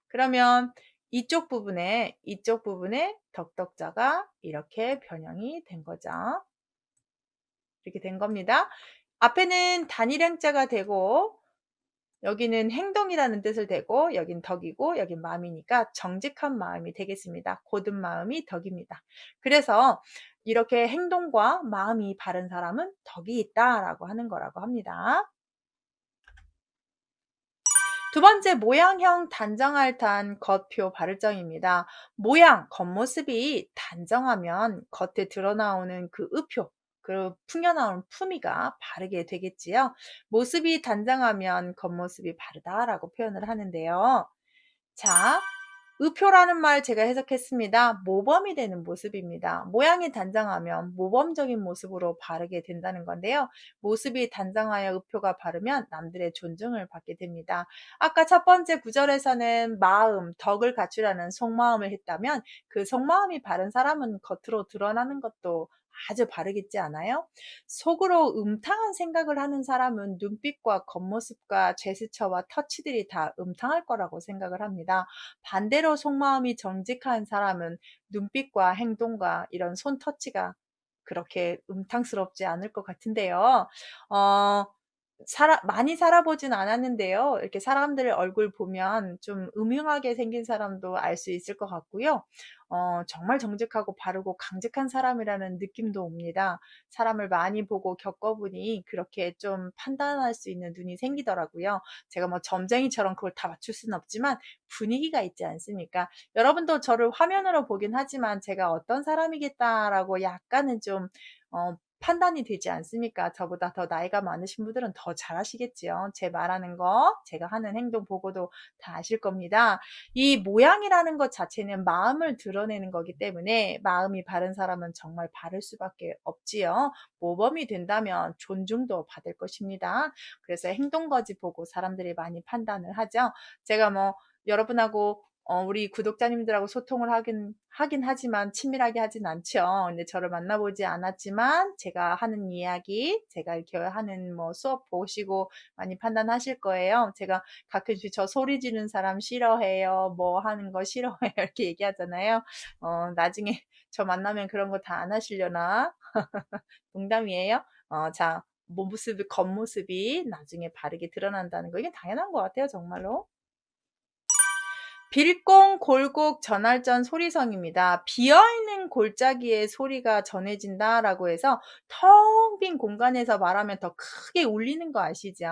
S1: 그러면 이쪽 부분에 덕덕자가 이렇게 변형이 된 거죠. 이렇게 된 겁니다. 앞에는 단일행자가 되고 여기는 행동이라는 뜻을 대고 여긴 덕이고 여긴 마음이니까 정직한 마음이 되겠습니다. 고든 마음이 덕입니다. 그래서 이렇게 행동과 마음이 바른 사람은 덕이 있다라고 하는 거라고 합니다. 두 번째, 모양형 단정할단 겉표 발을정입니다. 모양, 겉모습이 단정하면 겉에 드러나오는 그 의표, 그 풍겨나오는 품위가 바르게 되겠지요. 모습이 단정하면 겉모습이 바르다라고 표현을 하는데요. 자, 의표라는 말 제가 해석했습니다. 모범이 되는 모습입니다. 모양이 단정하면 모범적인 모습으로 바르게 된다는 건데요. 모습이 단정하여 의표가 바르면 남들의 존중을 받게 됩니다. 아까 첫 번째 구절에서는 마음, 덕을 갖추라는 속마음을 했다면 그 속마음이 바른 사람은 겉으로 드러나는 것도 아주 바르겠지 않아요? 속으로 음탕한 생각을 하는 사람은 눈빛과 겉모습과 제스처와 터치들이 다 음탕할 거라고 생각을 합니다. 반대로 속마음이 정직한 사람은 눈빛과 행동과 이런 손 터치가 그렇게 음탕스럽지 않을 것 같은데요. 어, 많이 살아보진 않았는데요. 이렇게 사람들 얼굴 보면 좀 음흉하게 생긴 사람도 알 수 있을 것 같고요. 정말 정직하고 바르고 강직한 사람이라는 느낌도 옵니다. 사람을 많이 보고 겪어보니 그렇게 좀 판단할 수 있는 눈이 생기더라고요. 제가 뭐 점쟁이처럼 그걸 다 맞출 수는 없지만 분위기가 있지 않습니까? 여러분도 저를 화면으로 보긴 하지만 제가 어떤 사람이겠다라고 약간은 좀 판단이 되지 않습니까? 저보다 더 나이가 많으신 분들은 더 잘 아시겠지요. 제 말하는 거, 제가 하는 행동 보고도 다 아실 겁니다. 이 모양이라는 것 자체는 마음을 드러내는 거기 때문에 마음이 바른 사람은 정말 바를 수밖에 없지요. 모범이 된다면 존중도 받을 것입니다. 그래서 행동거지 보고 사람들이 많이 판단을 하죠. 제가 뭐 여러분하고 우리 구독자님들하고 소통을 하긴 하지만 친밀하게 하진 않죠. 근데 저를 만나보지 않았지만 제가 하는 이야기, 제가 이렇게 하는 뭐 수업 보시고 많이 판단하실 거예요. 제가 가끔씩 저 소리 지르는 사람 싫어해요. 뭐 하는 거 싫어해요. 이렇게 얘기하잖아요. 나중에 저 만나면 그런 거 다 안 하시려나? 농담이에요. 자, 겉모습이 나중에 바르게 드러난다는 거, 이게 당연한 것 같아요, 정말로. 빌공, 골곡, 전할전, 소리성입니다. 비어있는 골짜기에 소리가 전해진다라고 해서 텅 빈 공간에서 말하면 더 크게 울리는 거 아시죠?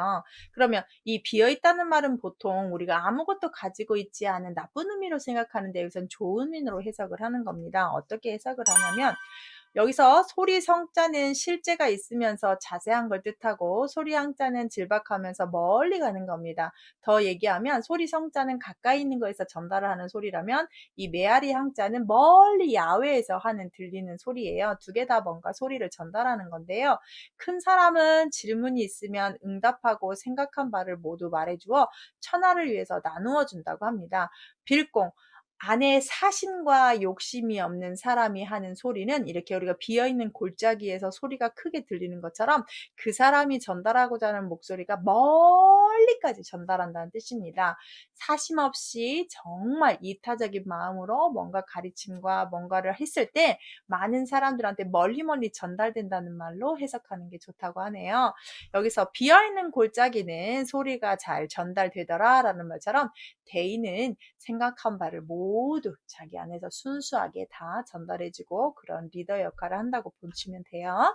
S1: 그러면 이 비어있다는 말은 보통 우리가 아무것도 가지고 있지 않은 나쁜 의미로 생각하는데 여기선 좋은 의미로 해석을 하는 겁니다. 어떻게 해석을 하냐면 여기서 소리 성자는 실제가 있으면서 자세한 걸 뜻하고 소리 항자는 질박하면서 멀리 가는 겁니다. 더 얘기하면 소리 성자는 가까이 있는 거에서 전달을 하는 소리라면 이 메아리 항자는 멀리 야외에서 하는 들리는 소리예요. 두 개 다 뭔가 소리를 전달하는 건데요. 큰 사람은 질문이 있으면 응답하고 생각한 바를 모두 말해주어 천하를 위해서 나누어 준다고 합니다. 빌공, 안에 사심과 욕심이 없는 사람이 하는 소리는 이렇게 우리가 비어있는 골짜기에서 소리가 크게 들리는 것처럼 그 사람이 전달하고자 하는 목소리가 멀리까지 전달한다는 뜻입니다. 사심 없이 정말 이타적인 마음으로 뭔가 가르침과 뭔가를 했을 때 많은 사람들한테 멀리 전달된다는 말로 해석하는 게 좋다고 하네요. 여기서 비어있는 골짜기는 소리가 잘 전달되더라 라는 말처럼 대인은 생각한 바를 모두 자기 안에서 순수하게 다 전달해주고 그런 리더 역할을 한다고 보시면 돼요.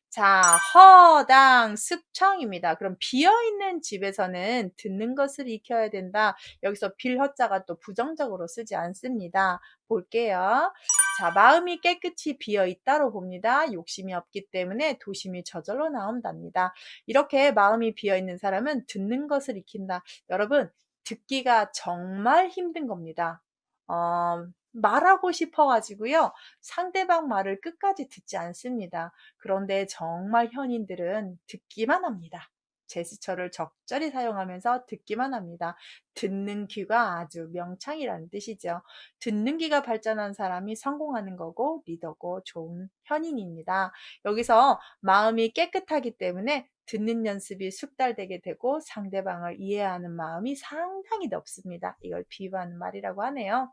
S1: 자, 허당, 습청입니다. 그럼 비어있는 집에서는 듣는 것을 익혀야 된다. 여기서 빌허자가 또 부정적으로 쓰지 않습니다. 볼게요. 자, 마음이 깨끗이 비어있다로 봅니다. 욕심이 없기 때문에 도심이 저절로 나온답니다. 이렇게 마음이 비어있는 사람은 듣는 것을 익힌다. 여러분, 듣기가 정말 힘든 겁니다. 말하고 싶어가지고요. 상대방 말을 끝까지 듣지 않습니다. 그런데 정말 현인들은 듣기만 합니다. 제스처를 적절히 사용하면서 듣기만 합니다. 듣는 귀가 아주 명창이라는 뜻이죠. 듣는 귀가 발전한 사람이 성공하는 거고 리더고 좋은 현인입니다. 여기서 마음이 깨끗하기 때문에 듣는 연습이 숙달되게 되고 상대방을 이해하는 마음이 상당히 높습니다. 이걸 비유하는 말이라고 하네요.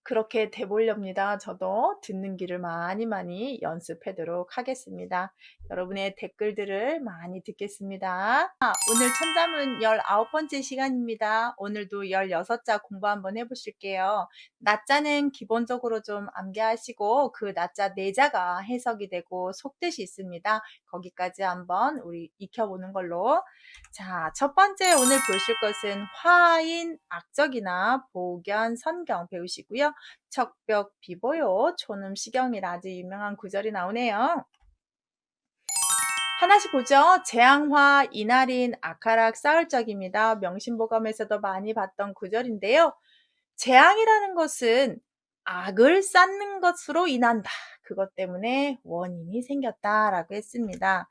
S1: 그렇게 돼 보렵니다. 저도 듣는 귀를 많이 연습하도록 하겠습니다. 여러분의 댓글들을 많이 듣겠습니다. 오늘 천자문 19번째 시간입니다. 오늘도 16자 공부 한번 해보실게요. 낮자는 기본적으로 좀 암기하시고 그 낮자 내자가 해석이 되고 속뜻이 있습니다. 거기까지 한번 우리 익혀보는 걸로. 자, 첫 번째 오늘 보실 것은 화인, 악적이나 보견, 선경 배우시고요. 척벽, 비보요, 촌음, 시경이라 아주 유명한 구절이 나오네요. 하나씩 보죠. 재앙화, 이날인, 악하락, 싸울적입니다. 명심보감에서도 많이 봤던 구절인데요. 재앙이라는 것은 악을 쌓는 것으로 인한다. 그것 때문에 원인이 생겼다라고 했습니다.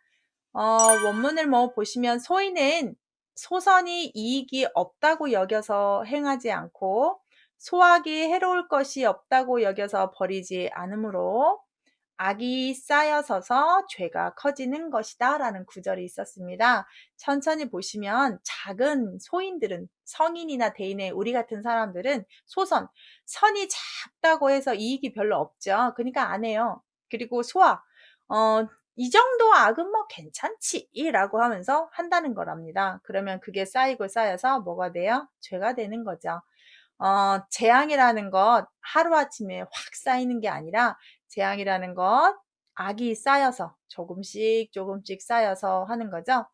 S1: 원문을 보시면 소인은 소선이 이익이 없다고 여겨서 행하지 않고 소악이 해로울 것이 없다고 여겨서 버리지 않으므로 악이 쌓여서서 죄가 커지는 것이다 라는 구절이 있었습니다. 천천히 보시면 작은 소인들은 성인이나 대인의 우리 같은 사람들은 소선, 선이 작다고 해서 이익이 별로 없죠. 그러니까 안 해요. 그리고 소악, 이 정도 악은 괜찮지 라고 하면서 한다는 거랍니다. 그러면 그게 쌓이고 쌓여서 뭐가 돼요? 죄가 되는 거죠. 재앙이라는 것 하루아침에 확 쌓이는 게 아니라 재앙이라는 것 악이 쌓여서 조금씩 쌓여서 하는 거죠.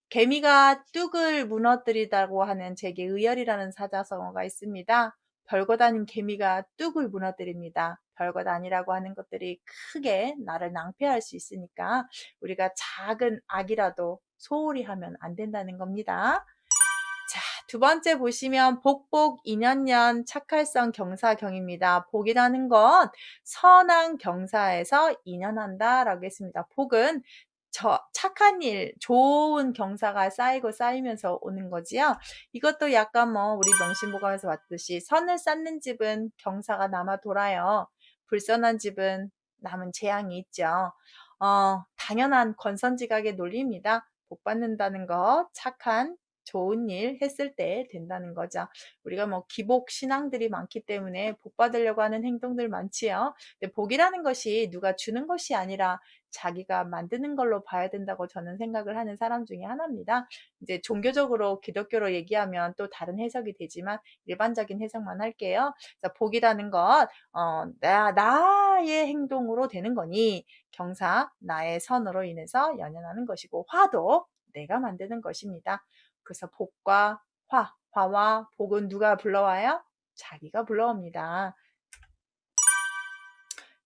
S1: 개미가 뚝을 무너뜨리다고 하는 제게 의열이라는 사자성어가 있습니다. 별것 아닌 개미가 뚝을 무너뜨립니다. 별것 아니라고 하는 것들이 크게 나를 낭패할 수 있으니까 우리가 작은 악이라도 소홀히 하면 안 된다는 겁니다. 자, 두 번째 보시면 복복, 인연년, 착할성, 경사경입니다. 복이라는 건 선한 경사에서 인연한다 라고 했습니다. 복은 착한 일, 좋은 경사가 쌓이고 쌓이면서 오는 거지요. 이것도 약간 우리 명심보감에서 봤듯이 선을 쌓는 집은 경사가 남아 돌아요. 불선한 집은 남은 재앙이 있죠. 당연한 권선지각의 논리입니다. 복 받는다는 것, 착한 좋은 일 했을 때 된다는 거죠. 우리가 기복 신앙들이 많기 때문에 복 받으려고 하는 행동들 많지요. 근데 복이라는 것이 누가 주는 것이 아니라 자기가 만드는 걸로 봐야 된다고 저는 생각을 하는 사람 중에 하나입니다. 이제 종교적으로 기독교로 얘기하면 또 다른 해석이 되지만 일반적인 해석만 할게요. 그래서 복이라는 것, 나의 행동으로 되는 거니 경사, 나의 선으로 인해서 연연하는 것이고 화도 내가 만드는 것입니다. 그래서 복과 화와 복은 누가 불러와요? 자기가 불러옵니다.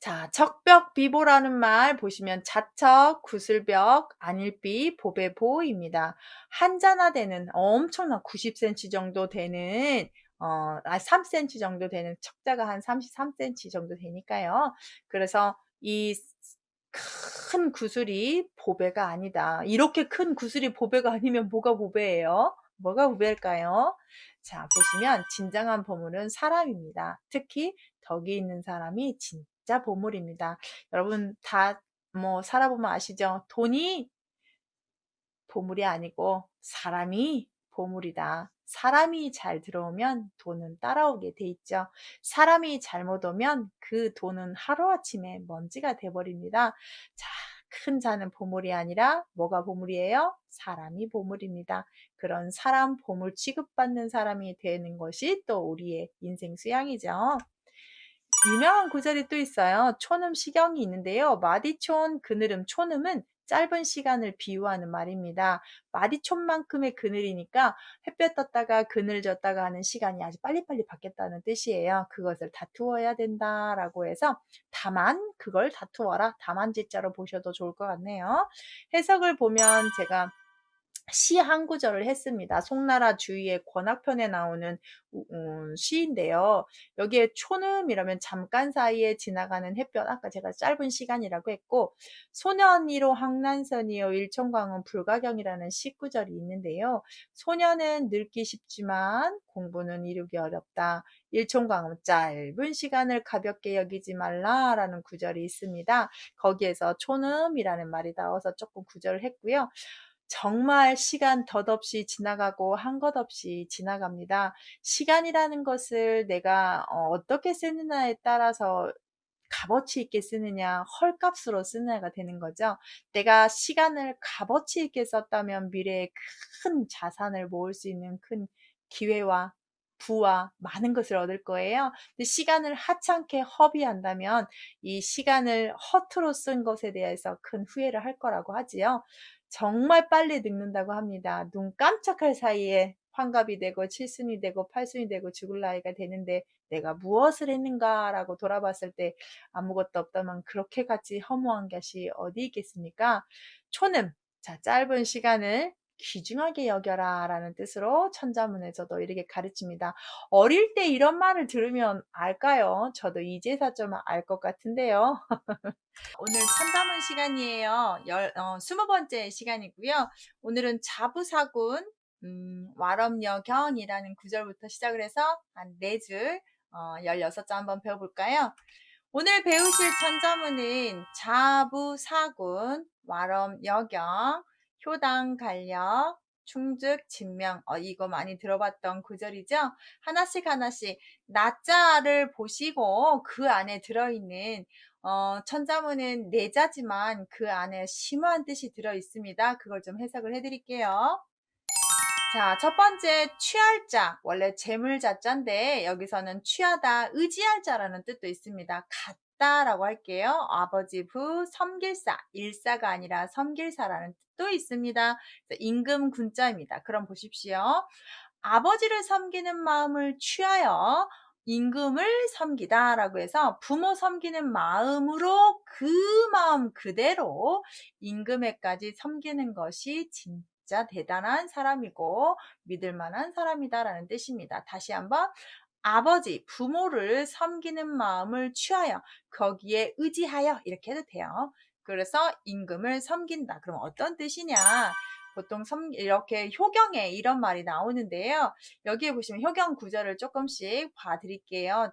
S1: 자, 척벽 비보라는 말 보시면 자척, 구슬벽, 안일비, 보배 보입니다. 한자나되는 엄청난 90cm 정도 되는 3cm 정도 되는 척자가 한 33cm 정도 되니까요. 그래서 이 큰 구슬이 보배가 아니다. 이렇게 큰 구슬이 보배가 아니면 뭐가 보배예요? 뭐가 우배일까요? 자, 보시면 진정한 보물은 사람입니다. 특히 덕이 있는 사람이 진짜 보물입니다. 여러분 다 뭐 살아보면 아시죠? 돈이 보물이 아니고 사람이 보물이다. 사람이 잘 들어오면 돈은 따라오게 돼 있죠. 사람이 잘못 오면 그 돈은 하루아침에 먼지가 돼 버립니다. 자, 큰 자는 보물이 아니라 뭐가 보물이에요? 사람이 보물입니다. 그런 사람 보물 취급받는 사람이 되는 것이 또 우리의 인생 수양이죠. 유명한 구절이 또 있어요. 촌음 시경이 있는데요. 마디촌 그늘음 촌음은 짧은 시간을 비유하는 말입니다. 마디촌만큼의 그늘이니까 햇볕 떴다가 그늘 졌다가 하는 시간이 아주 빨리빨리 바뀌었다는 뜻이에요. 그것을 다투어야 된다라고 해서 다만 그걸 다투어라. 다만지자로 보셔도 좋을 것 같네요. 해석을 보면 제가 시 한 구절을 했습니다. 송나라 주위의 권학편에 나오는 시인데요. 여기에 촌음이라면 잠깐 사이에 지나가는 햇볕, 아까 제가 짧은 시간이라고 했고, 소년이로 항난선이요 일천광은 불가경이라는 시구절이 있는데요. 소년은 늙기 쉽지만 공부는 이루기 어렵다. 일천광은 짧은 시간을 가볍게 여기지 말라라는 구절이 있습니다. 거기에서 촌음이라는 말이 나와서 조금 구절을 했고요. 정말 시간 덧없이 지나가고 한 것 없이 지나갑니다. 시간이라는 것을 내가 어떻게 쓰느냐에 따라서 값어치 있게 쓰느냐, 헐값으로 쓰느냐가 되는 거죠. 내가 시간을 값어치 있게 썼다면 미래에 큰 자산을 모을 수 있는 큰 기회와 부와 많은 것을 얻을 거예요. 근데 시간을 하찮게 허비한다면 이 시간을 허투루 쓴 것에 대해서 큰 후회를 할 거라고 하지요. 정말 빨리 늙는다고 합니다. 눈 깜짝할 사이에 환갑이 되고 칠순이 되고 팔순이 되고 죽을 나이가 되는데 내가 무엇을 했는가라고 돌아봤을 때 아무것도 없다면 그렇게까지 허무한 것이 어디 있겠습니까? 초는 자 짧은 시간을 귀중하게 여겨라 라는 뜻으로 천자문에서도 이렇게 가르칩니다. 어릴 때 이런 말을 들으면 알까요? 저도 이제서 좀 알 것 같은데요. 오늘 천자문 시간이에요. 20번째 시간이고요. 오늘은 자부사군, 와럼여경이라는 구절부터 시작을 해서 한 4줄, 16자 한번 배워볼까요? 오늘 배우실 천자문은 자부사군, 와럼여경, 효당간력, 충즉, 진명, 이거 많이 들어봤던 구절이죠? 하나씩 하나씩 나자를 보시고 그 안에 들어있는 천자문은 4자지만 그 안에 심오한 뜻이 들어있습니다. 그걸 좀 해석을 해드릴게요. 자, 첫 번째 취할 자, 원래 재물자자인데 여기서는 취하다, 의지할 자라는 뜻도 있습니다. 같다라고 할게요. 아버지 부 섬길사, 일사가 아니라 섬길사라는 뜻도 있습니다. 임금 군자입니다. 그럼 보십시오. 아버지를 섬기는 마음을 취하여 임금을 섬기다라고 해서 부모 섬기는 마음으로 그 마음 그대로 임금에까지 섬기는 것이 진짜 대단한 사람이고 믿을 만한 사람이다라는 뜻입니다. 다시 한번 아버지, 부모를 섬기는 마음을 취하여 거기에 의지하여 이렇게 해도 돼요. 그래서 임금을 섬긴다. 그럼 어떤 뜻이냐? 보통 이렇게 효경에 이런 말이 나오는데요. 여기에 보시면 효경 구절을 조금씩 봐드릴게요.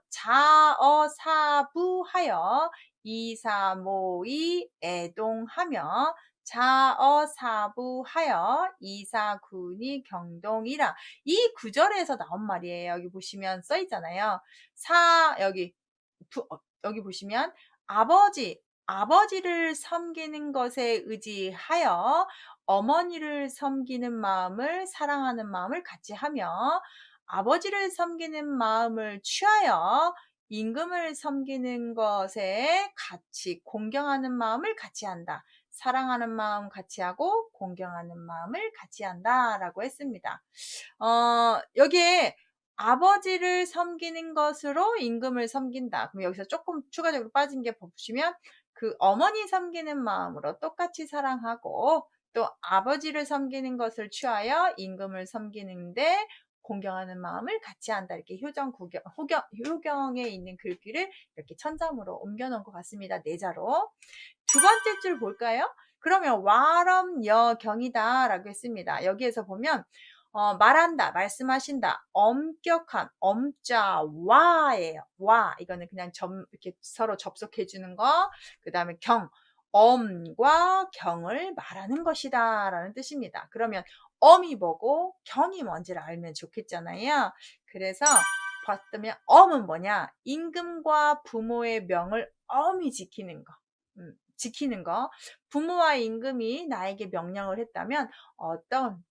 S1: 자어사부하여 이사모이 애동하며 자어사부하여 이사군이 경동이라. 이 구절에서 나온 말이에요. 여기 보시면 써 있잖아요. 여기 보시면 아버지를 섬기는 것에 의지하여 어머니를 섬기는 마음을 사랑하는 마음을 같이 하며 아버지를 섬기는 마음을 취하여 임금을 섬기는 것에 같이 공경하는 마음을 같이 한다. 사랑하는 마음 같이 하고 공경하는 마음을 같이 한다라고 했습니다. 여기에 아버지를 섬기는 것으로 임금을 섬긴다. 그럼 여기서 조금 추가적으로 빠진 게 보시면 그 어머니 섬기는 마음으로 똑같이 사랑하고 또 아버지를 섬기는 것을 취하여 임금을 섬기는데 공경하는 마음을 같이 한다. 이렇게 효경에 있는 글귀를 이렇게 천자문으로 옮겨놓은 것 같습니다. 4자로. 두 번째 줄 볼까요? 그러면 와럼여경이다 라고 했습니다. 여기에서 보면 말한다, 말씀하신다. 엄격한, 엄자, 와예요. 와. 이거는 그냥 이렇게 서로 접속해 주는 거. 그 다음에 경, 엄과 경을 말하는 것이다. 라는 뜻입니다. 그러면 엄이 뭐고 경이 뭔지를 알면 좋겠잖아요. 그래서 봤으면 엄은 뭐냐? 임금과 부모의 명을 엄히 지키는 거. 지키는 거. 부모와 임금이 나에게 명령을 했다면 어떤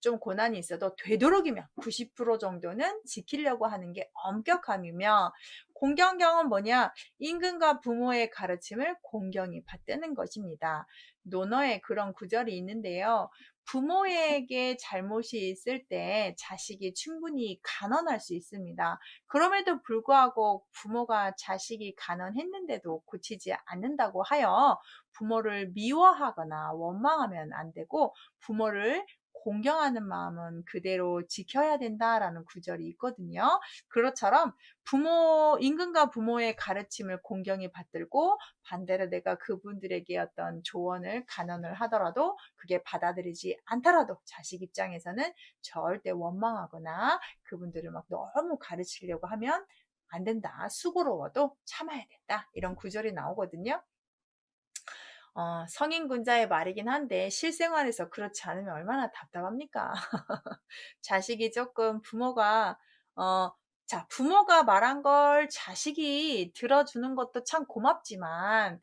S1: 좀 고난이 있어도 되도록이면 90% 정도는 지키려고 하는 게 엄격함이며, 공경경은 뭐냐? 임금과 부모의 가르침을 공경히 받드는 것입니다. 논어에 그런 구절이 있는데요. 부모에게 잘못이 있을 때 자식이 충분히 간언할 수 있습니다. 그럼에도 불구하고 부모가 자식이 간언했는데도 고치지 않는다고 하여 부모를 미워하거나 원망하면 안 되고, 부모를 공경하는 마음은 그대로 지켜야 된다라는 구절이 있거든요. 그것처럼 임금과 부모의 가르침을 공경히 받들고, 반대로 내가 그분들에게 어떤 조언을 간언을 하더라도 그게 받아들이지 않더라도 자식 입장에서는 절대 원망하거나 그분들을 막 너무 가르치려고 하면 안 된다. 수고로워도 참아야 된다. 이런 구절이 나오거든요. 성인군자의 말이긴 한데 실생활에서 그렇지 않으면 얼마나 답답합니까? 자식이 조금 어, 부모가 말한 걸 자식이 들어주는 것도 참 고맙지만,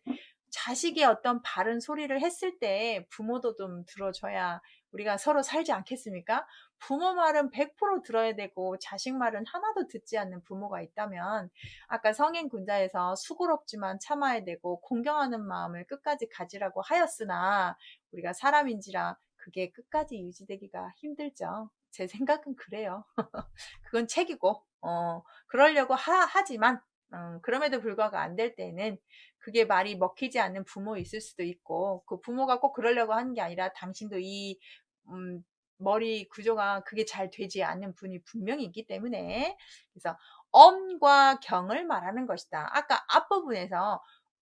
S1: 자식이 어떤 바른 소리를 했을 때 부모도 좀 들어줘야 우리가 서로 살지 않겠습니까? 부모 말은 100% 들어야 되고 자식 말은 하나도 듣지 않는 부모가 있다면, 아까 성인 군자에서 수고롭지만 참아야 되고 공경하는 마음을 끝까지 가지라고 하였으나, 우리가 사람인지라 그게 끝까지 유지되기가 힘들죠. 제 생각은 그래요. 그건 책이고, 그러려고 하지만, 그럼에도 불구하고 안 될 때는 그게 말이 먹히지 않는 부모 있을 수도 있고, 그 부모가 꼭 그러려고 하는 게 아니라 당신도 음, 머리 구조가 그게 잘 되지 않는 분이 분명히 있기 때문에, 그래서 엄과 경을 말하는 것이다. 아까 앞부분에서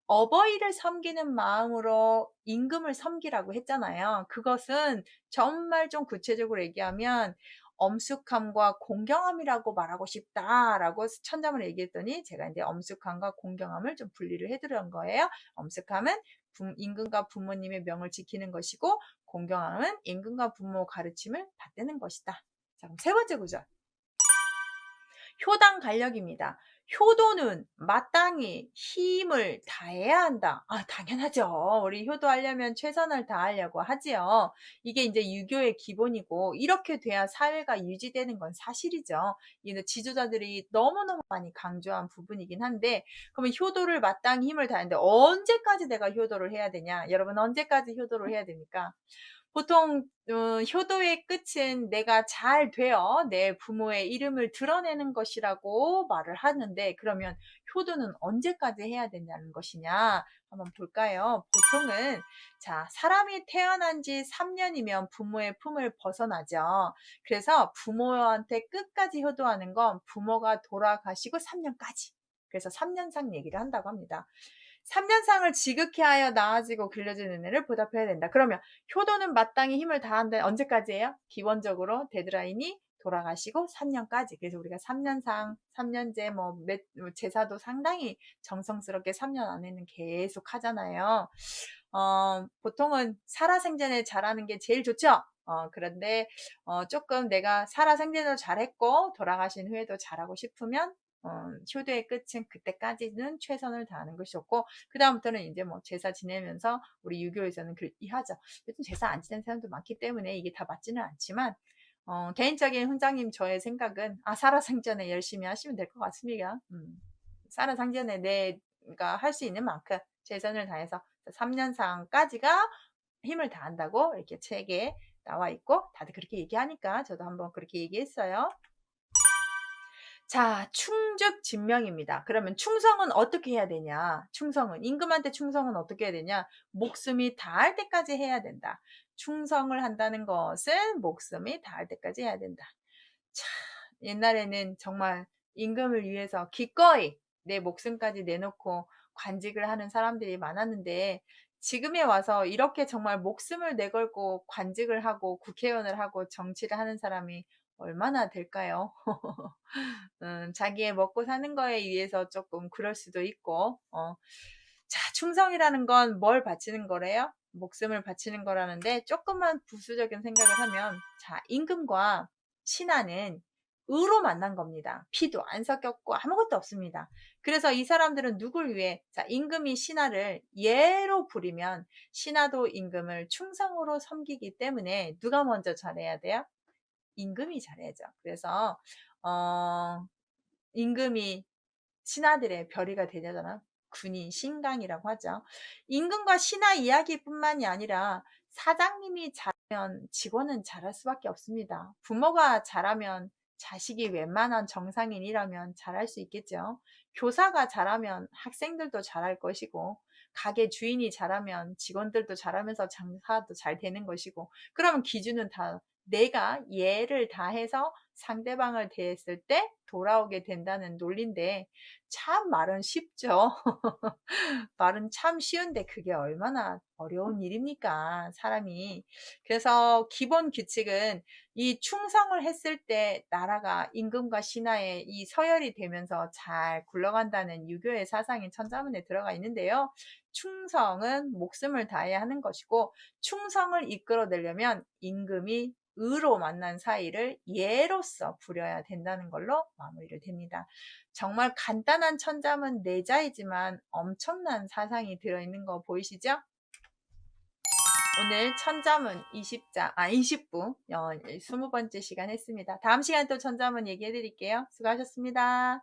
S1: 어버이를 섬기는 마음으로 임금을 섬기라고 했잖아요. 그것은 정말 좀 구체적으로 얘기하면 엄숙함과 공경함이라고 말하고 싶다라고 천점을 얘기했더니, 제가 이제 엄숙함과 공경함을 좀 분리를 해드린 거예요. 엄숙함은 임금과 부모님의 명을 지키는 것이고, 공경함은 임금과 부모 가르침을 받드는 것이다. 자, 그럼 세 번째 구절. 효당 간력입니다. 효도는 마땅히 힘을 다해야 한다. 당연하죠. 우리 효도하려면 최선을 다하려고 하지요. 이게 이제 유교의 기본이고, 이렇게 돼야 사회가 유지되는 건 사실이죠. 이게 지도자들이 너무너무 많이 강조한 부분이긴 한데, 그러면 효도를 마땅히 힘을 다하는데 언제까지 내가 효도를 해야 되냐? 여러분, 언제까지 효도를 해야 됩니까? 보통 효도의 끝은 내가 잘 되어 내 부모의 이름을 드러내는 것이라고 말을 하는데, 그러면 효도는 언제까지 해야 되냐는 것이냐 한번 볼까요? 보통은 사람이 태어난 지 3년이면 부모의 품을 벗어나죠. 그래서 부모한테 끝까지 효도하는 건 부모가 돌아가시고 3년까지. 그래서 3년상 얘기를 한다고 합니다. 3년상을 지극히 하여 나아지고 길러지는 애를 보답해야 된다. 그러면 효도는 마땅히 힘을 다한다. 언제까지예요? 기본적으로 데드라인이 돌아가시고 3년까지. 그래서 우리가 3년상, 3년제, 제사도 상당히 정성스럽게 3년 안에는 계속 하잖아요. 보통은 살아생전에 잘하는 게 제일 좋죠. 그런데 조금 내가 살아생전을 잘했고 돌아가신 후에도 잘하고 싶으면 효도의 끝은 그때까지는 최선을 다하는 것이 좋고, 그 다음부터는 이제 제사 지내면서, 우리 유교에서는 그렇게 하죠. 요즘 제사 안 지내는 사람도 많기 때문에 이게 다 맞지는 않지만, 개인적인 훈장님 저의 생각은 살아생전에 열심히 하시면 될 것 같습니다. 살아생전에 내가 할 수 있는 만큼 최선을 다해서 3년상까지가 힘을 다한다고 이렇게 책에 나와 있고, 다들 그렇게 얘기하니까 저도 한번 그렇게 얘기했어요. 자, 충죽진명입니다. 그러면 충성은 어떻게 해야 되냐? 임금한테 충성은 어떻게 해야 되냐? 목숨이 다할 때까지 해야 된다. 충성을 한다는 것은 목숨이 다할 때까지 해야 된다. 자, 옛날에는 정말 임금을 위해서 기꺼이 내 목숨까지 내놓고 관직을 하는 사람들이 많았는데, 지금에 와서 이렇게 정말 목숨을 내걸고 관직을 하고 국회의원을 하고 정치를 하는 사람이 얼마나 될까요? 자기의 먹고 사는 거에 의해서 조금 그럴 수도 있고, 자, 충성이라는 건 뭘 바치는 거래요? 목숨을 바치는 거라는데, 조금만 부수적인 생각을 하면, 자, 임금과 신하는 의로 만난 겁니다. 피도 안 섞였고 아무것도 없습니다. 그래서 이 사람들은 누굴 위해, 자, 임금이 신하를 예로 부리면 신하도 임금을 충성으로 섬기기 때문에 누가 먼저 잘해야 돼요? 임금이 잘해야죠. 그래서 임금이 신하들의 별이가 되잖아. 군인 신강이라고 하죠. 임금과 신하 이야기뿐만이 아니라 사장님이 잘하면 직원은 잘할 수밖에 없습니다. 부모가 잘하면 자식이 웬만한 정상인이라면 잘할 수 있겠죠. 교사가 잘하면 학생들도 잘할 것이고, 가게 주인이 잘하면 직원들도 잘하면서 장사도 잘 되는 것이고, 그러면 기준은 다 내가 예를 다해서 상대방을 대했을 때 돌아오게 된다는 논리인데, 참 말은 쉽죠. 말은 참 쉬운데 그게 얼마나 어려운 일입니까, 사람이. 그래서 기본 규칙은 이 충성을 했을 때 나라가 임금과 신하의 이 서열이 되면서 잘 굴러간다는 유교의 사상이 천자문에 들어가 있는데요. 충성은 목숨을 다해야 하는 것이고, 충성을 이끌어내려면 임금이 의로 만난 사이를 예로서 부려야 된다는 걸로 마무리를 됩니다. 정말 간단한 천자문 4자이지만 엄청난 사상이 들어있는 거 보이시죠? 오늘 천자문 20부 20번째 시간 했습니다. 다음 시간에 또 천자문 얘기해 드릴게요. 수고하셨습니다.